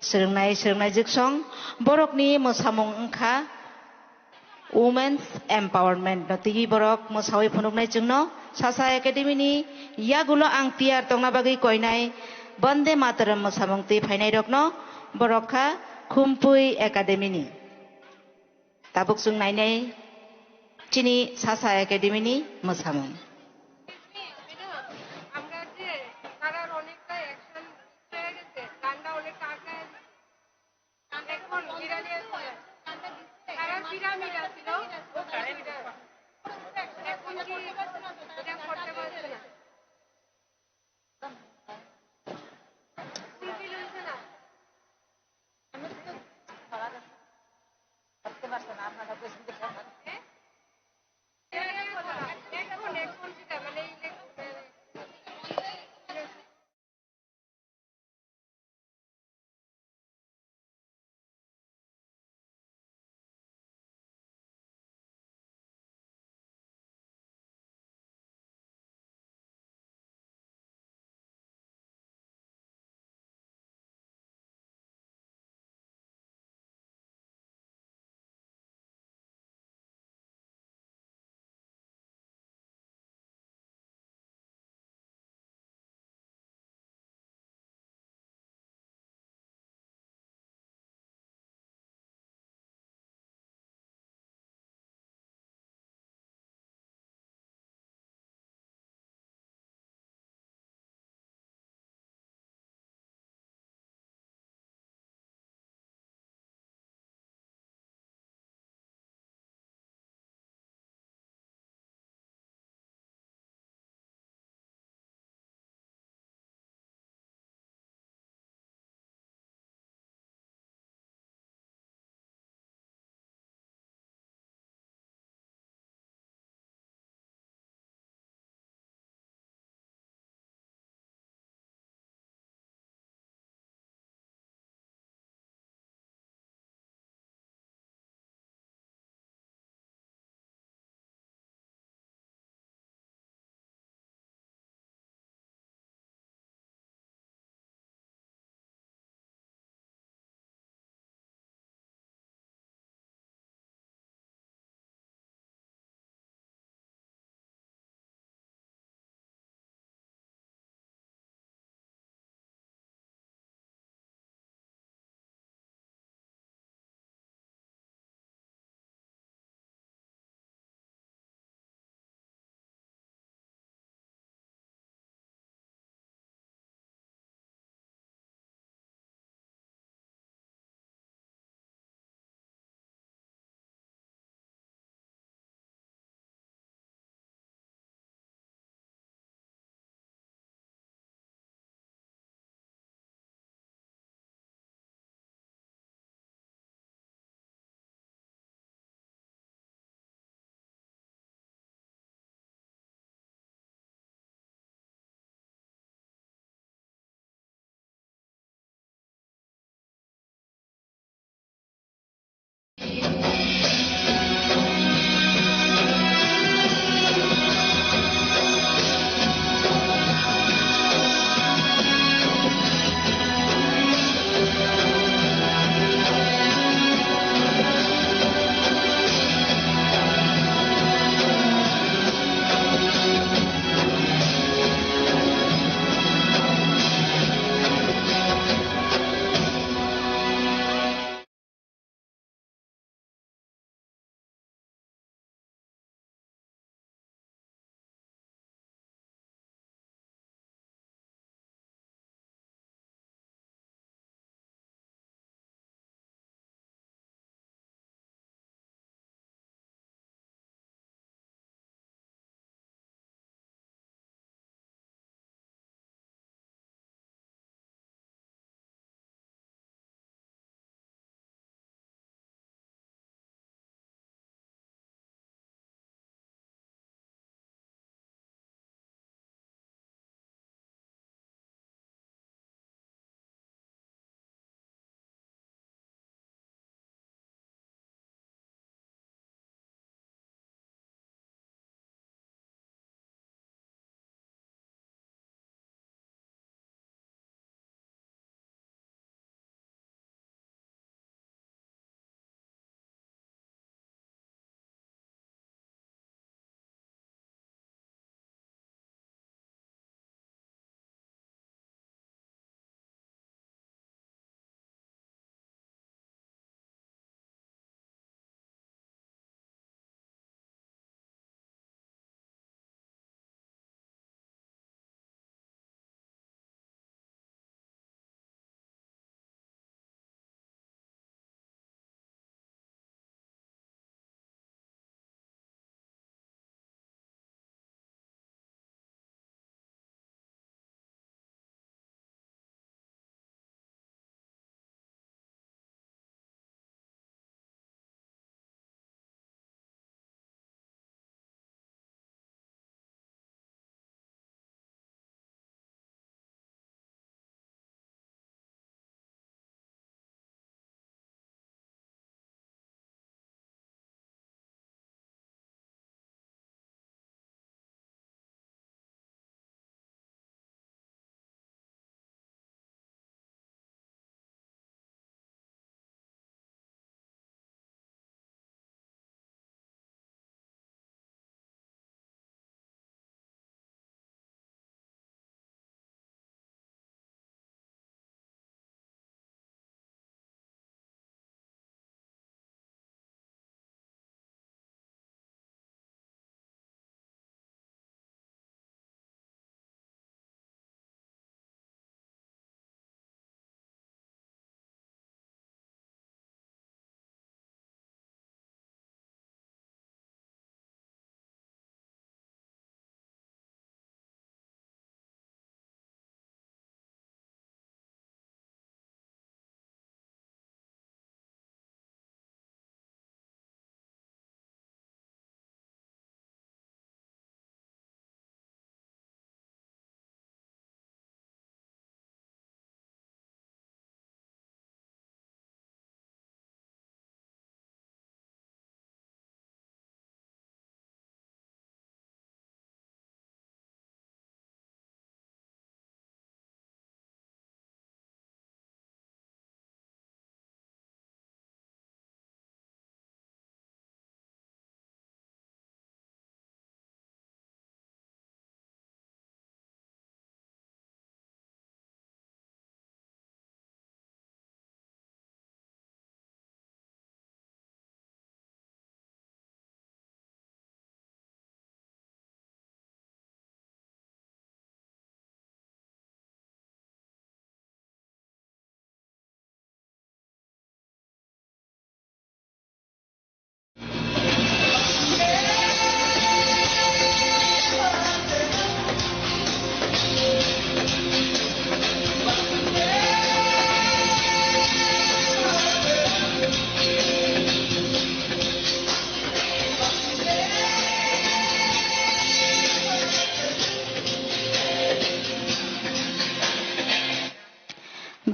sernai jiksong borok ni mosamung engkha Women's Empowerment no tigi borok mosawi phunduk nai jungno Sasa Academy ni yagulo ang tiar tongna bagi koinai Bande Mataram mosamung ti phainai rokno borokha Kumpui Academy ni tabuk sung nai nai chini Sasa Academy ni mosamung আমরা যে তারার অনেকটা action হয়ে গেছে কান্ডা অনেক আগে এখন বিড়ালি আছে তারা পিরামিড আছিল এখন কি এটা করতে পারছে না ফুলফিল হয়েছে না করতে পারছে না আপনারা এখন যেটা মানে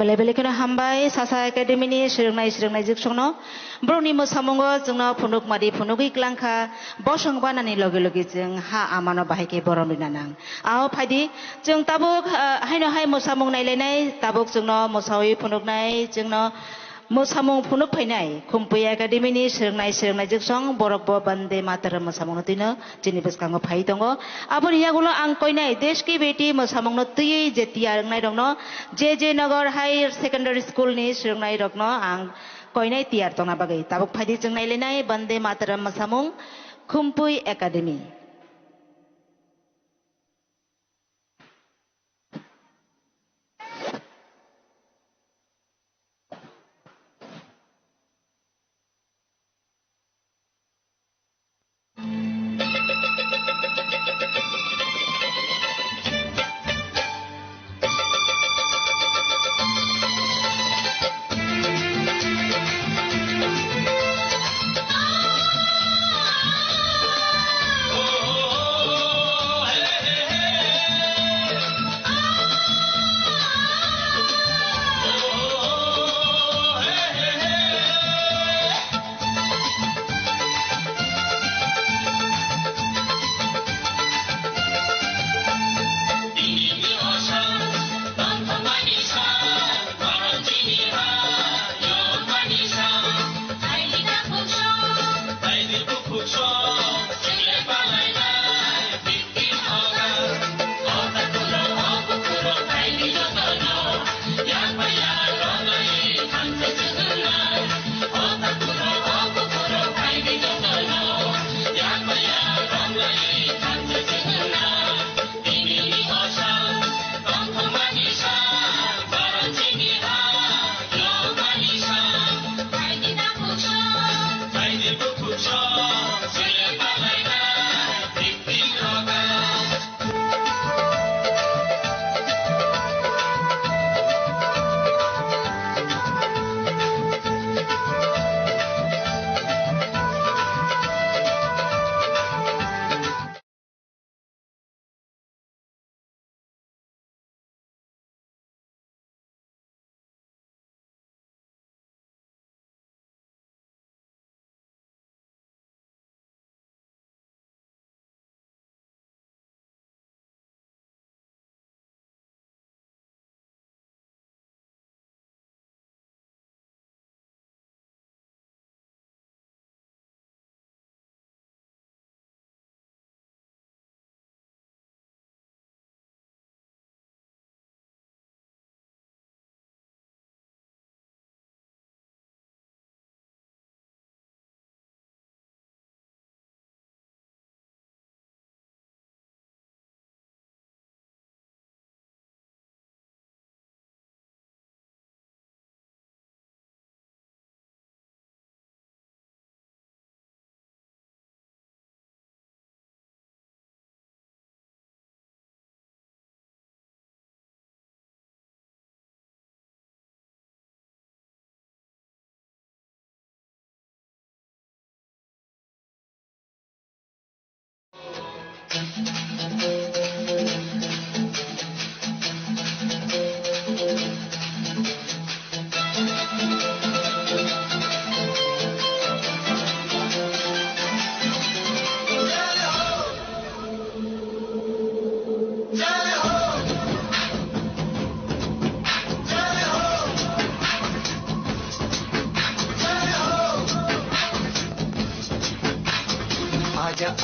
बेले बेले खनो हामबाय सासा एकाडेमिनि सोलोंनाय जोंसंनो ब्रनि मोसामुंगो जोंनो फुनुकमारि फुनुगि क्लांखा बसं बानानि लगे लगे जों हा आमानो बाहायके बरम बिनानां आओ फायदि जों ताबुक हायनो हाय मोसामुं नायलायनाय ताबुक जोंनो मोसावै फुनुकनाय जोंनो मोसामुं फुनुक फैनाय खुम्पुय एकाडेमिनि सोलोंनाय जोंसं बरक ब बन्दे मातरम मोसामुंनो तिनो जिनि बसकांगो फाय दङ आबो नियागुलो आं कयनाय देश की बेटी मोसामुंनो तुयै जेतिया रोंनाय दङ जे नगर हायर सेकेंडरी स्कूल नि सोलोंनाय रकनो आं कयनाय तियार दंना बागै ताबुक फायदि जों नायलायनाय बन्दे मातरम मोसामुं खुम्पुय एकाडेमि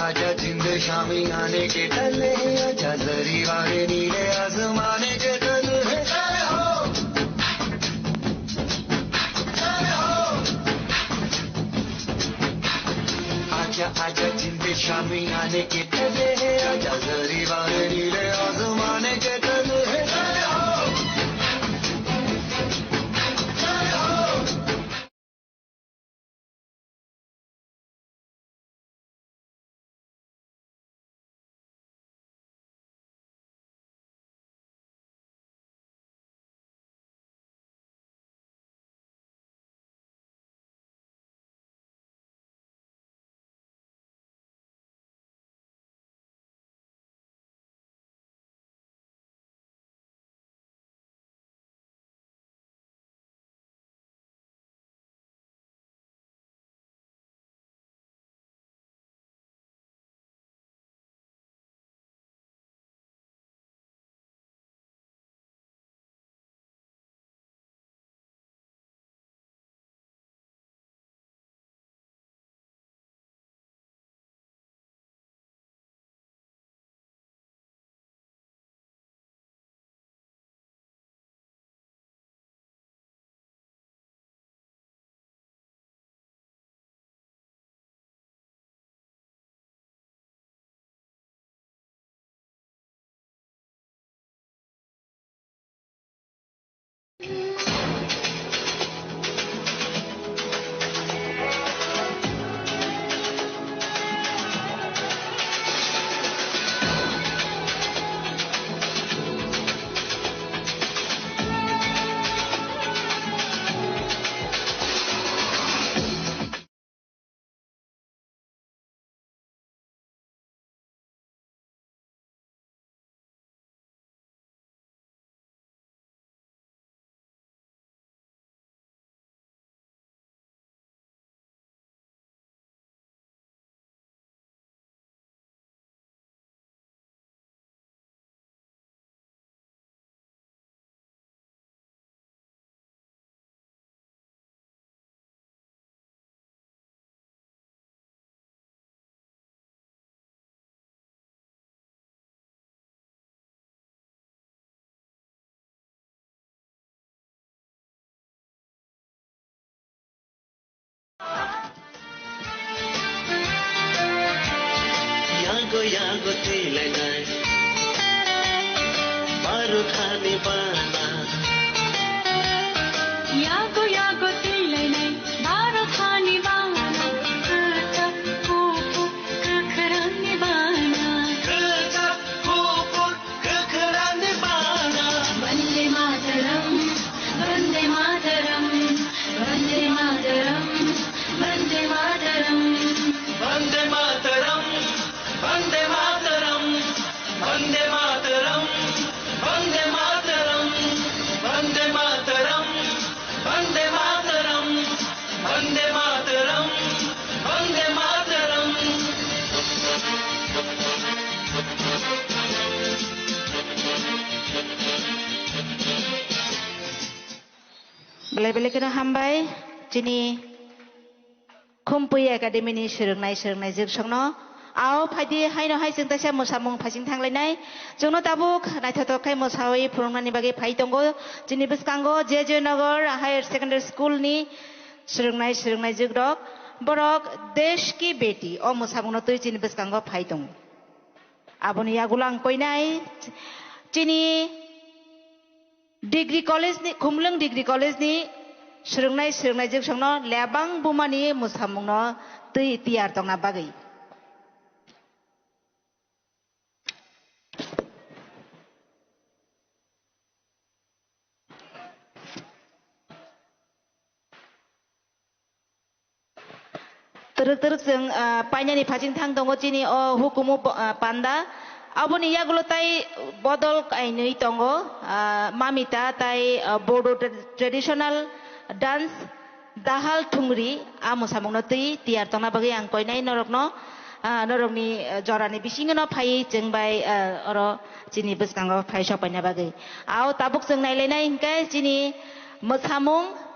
आजा जिंद शामी आने के तले आजा जरी वाले नीले आसमाने के तले जय हो आजा जिंद शामी आने के तले आजा जरी वाले नीले आसमाने के तले जय यागो तिलाई नै बारो खाने बाना यागो तिलाई नै बारो खाने बाना कता पोपो खखराने बाना कता पोपो खखराने बाना Vande Mataram Vande Mataram Vande Mataram Vande Mataram Vande Mataram Vande Mataram Vande Mataram Vande Mataram Vande Mataram Vande Mataram Vande Mataram Vande Mataram Belai-belai kena hambai jini kumpui akademi ni serungnai jogsongno ao phadi haino hai jeng taisa mosamung phasing thanglai jongno tabuk naithotok khai mosawi phurungnani bage phai tongo jini biskango JJ Nagar Higher Secondary School ni serungnai jogrok borok desh ki beti o mosamungno tui jini biskango phai tongo aboni yagulang poinai jini Degree College ni Khumlung Degree College ni serungnai jogsongno lebang bumani mosamungno tui tiar tongna bagai teruk jeng painani phasing thang tongo jini o hukumu panda aboni yagulo tai bodol kainui tongo mamita tai Bodo traditional dance dahal thungri amosamungno tui tiar tongna bagi ang koinai norokno norokni jorani bisingono phai jengbai oro jini biskango phai sopaina bagi ao tabuk jeng nailai hingkai jini mosamung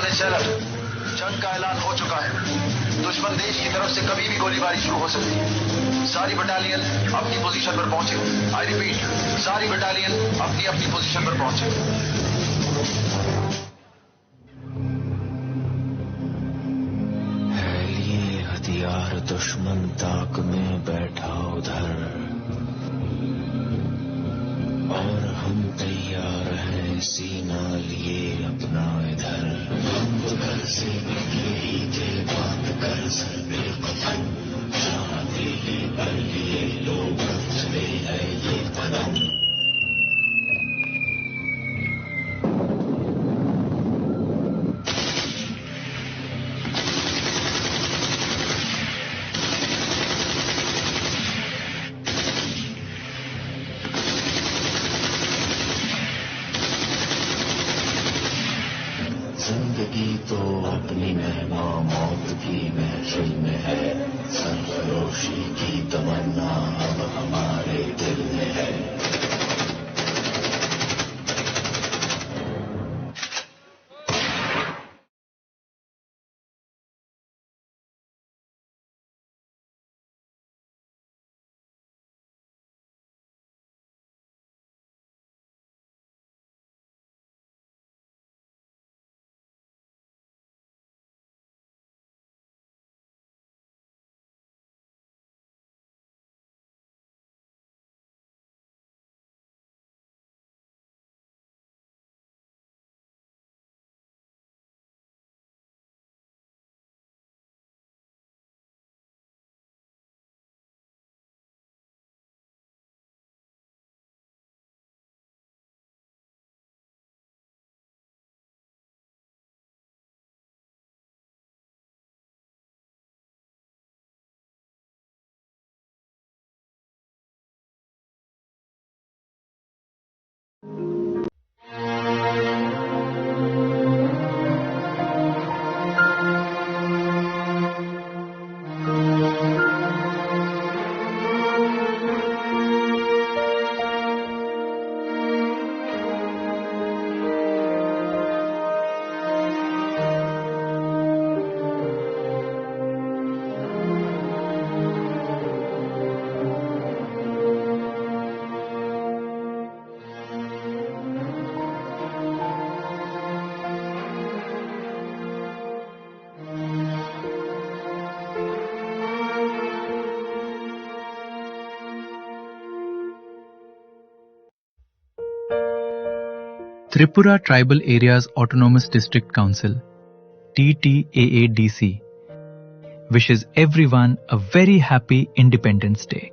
सामने Saylor, जंग का ऐलान हो चुका है। दुश्मन देश की तरफ से कभी भी गोलीबारी शुरू हो सकती है। सारी बटालियन अपनी पोजीशन पर पहुंचे। आई रिपीट, सारी बटालियन अपनी अपनी पोजीशन पर पहुंचे। हथियार दुश्मन ताक में बैठा उधर, और हम तैयार हैं सीना लिए अपना इधर। हम तो घर से निकले ही थे, बात कर सर पे कफन, जहाँ दिल्ली पर लिए लोग चले हैं ये कदम। जिंदगी तो अपनी महिमा मौत की महफिल में है, सरफरोशी की तमन्ना अब हमारे दिल में है। Tripura Tribal Areas Autonomous District Council, TTAADC, wishes everyone a very happy Independence Day.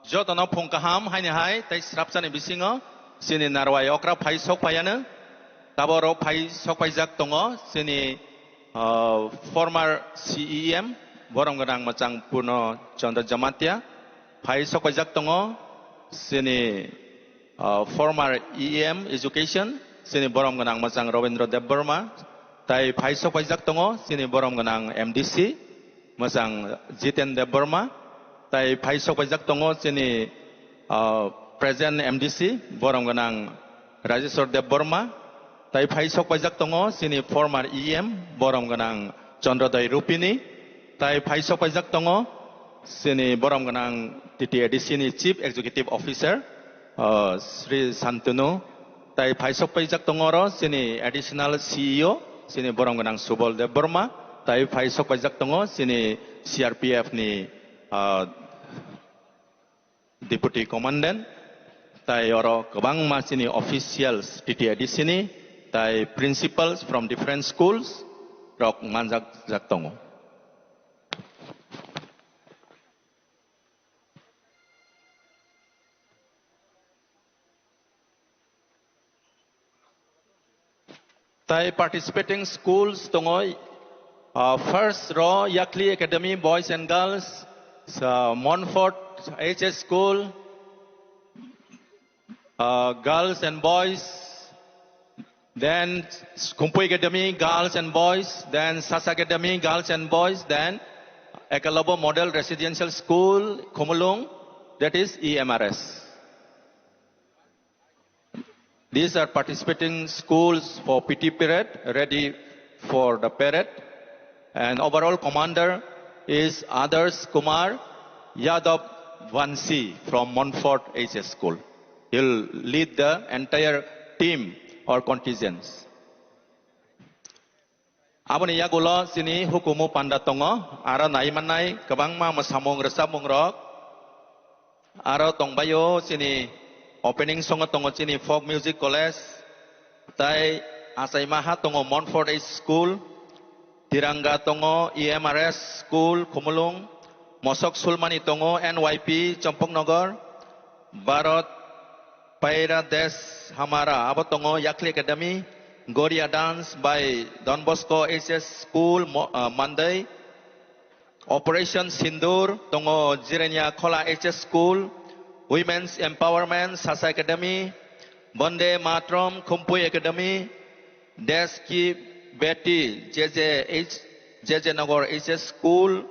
Jotana Punkaham, Hainihai, they Strapsan and Bissinger, Sini Narway Okra, Pai Sokpayana, Taboro Pai Sokpayzak Tongo, Sini former CEM, Borongadang Matang Puno, Chanda Jamatia, Pai Sokpayzak Tongo, Sini former EM Education, Sini Borongadang Matang Ravindra Deb Burma, Tai Pai Sokpayzak Tongo, Sini Borongadang MDC, Masang Jiten Deb Burma. Tai Pai Sokpayzak Tongo sini President MDC Borong Ganang Rajeswar Debborma, tai phai sok pajak tongo sini former EM borom ganang Chandroday Rupini, tai phai sok pajak tongo sini borom ganang TTAD sini Chief Executive Officer Sri Santanu, tai phai sok pajak tongo ro sini Additional CEO sini borom ganang Subol Debborma, tai phai sok pajak tongo sini CRPF ni Deputy Commandant, tai oro kebang ma sini officials TTAD sini, tai principals from different schools, rok manjak jak tongo. Tai participating schools tongo, first row Yakli Academy Boys and Girls, Montfort HS School, girls and boys, then Kumpui Academy girls and boys, then Sas Academy girls and boys, then Ekalabo Model Residential School, Komulung, that is EMRS. These are participating schools for PT period, ready for the parade, and overall commander is Adarsh Kumar Yadav Vansi from Montfort HS School. He'll lead the entire team or contingents. Aboni yagulo sini hukumu pandatongo, ara naimanai kabang ma masamong resabong rock, ara tongbayo sini opening song tongo sini folk music college, tai asai maha tongo Montfort H School, Tiranga tongo EMRS School Kumulung, Mosok Sulmani tongo NYP Champongnagar, Barat Paira Des Hamara Abotongo Yakli Academy, Goria Dance by Don Bosco HS School Monday, Operation Sindur Tongo Jirenya Kola HS School, Women's Empowerment Sasa Academy, Bonde Matrom Kumpui Academy, Deski Betty JJ Nagor HS School,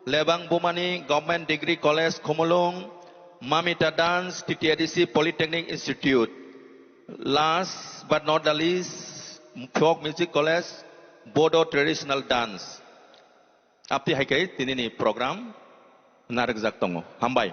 Lebang Bumani Government Degree College Komulung, Mamita Dance TTADC Polytechnic Institute. Last but not the least, Folk Music College, Bodo Traditional Dance. Apti hakai tinini program narik zaktongo. Hambai.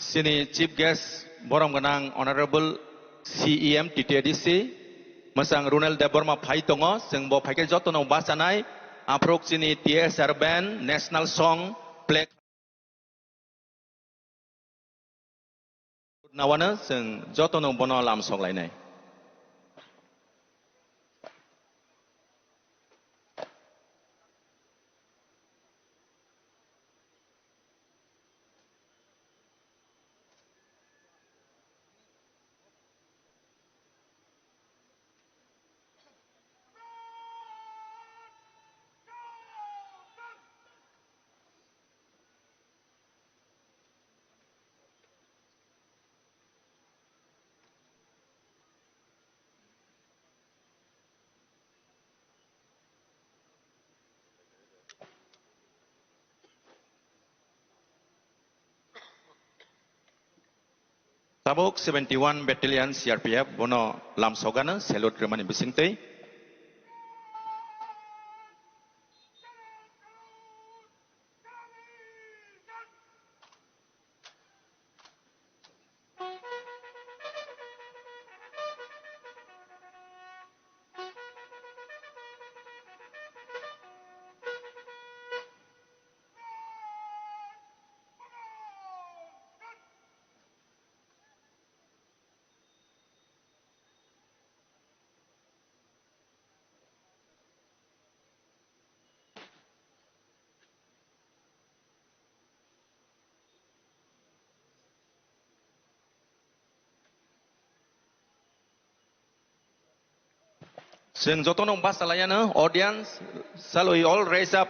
Sini Chief Guest Borom Ganang Honorable CEM TTADC Masang Runel Deborma Phai Tongo Seng Bo Phai Ke Jotono Basanai Aprok sini TSR Band National Song Play Nawana Seng Jotono Bono Lam Song Lainai. Tabuk 71 Battalion CRPF Bono Lam Sogana Salute Remani Bisingtei. जों जतन बास लायानो audience shall we all raise up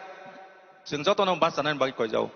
जों जतन बास लानानै बागै कय जाओ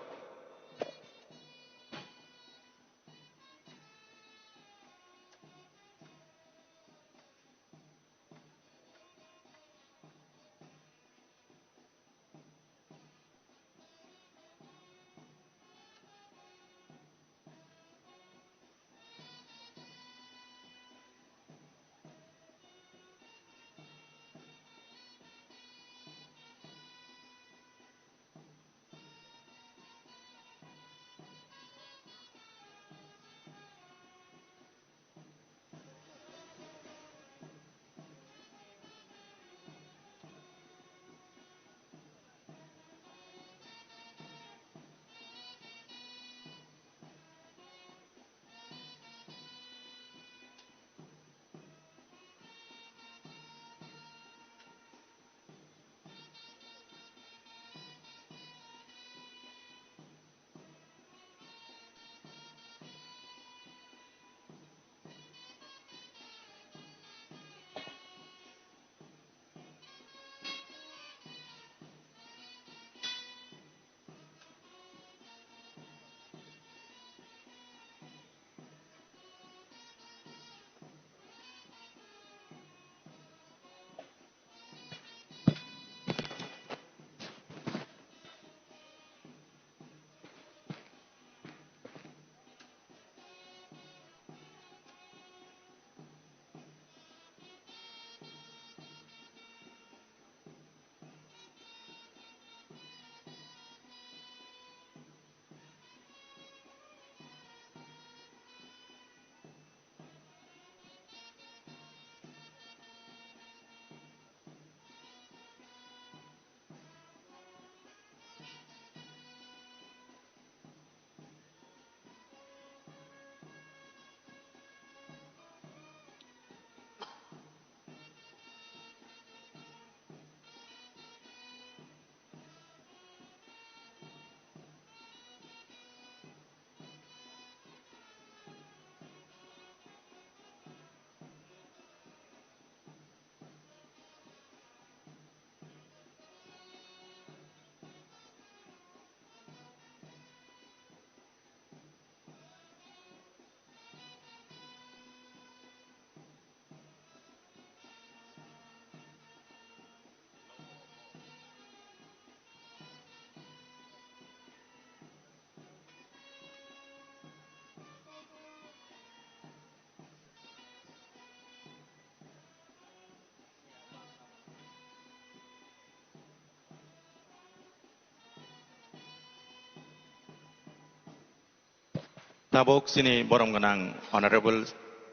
Tabok sini borong ganang Honorable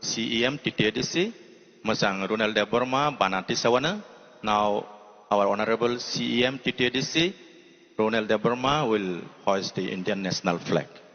CEM TTDC Masang Ronald De Burma Banati Sawana. Now our Honorable CEM TTDC Ronald De Burma will hoist the Indian national flag.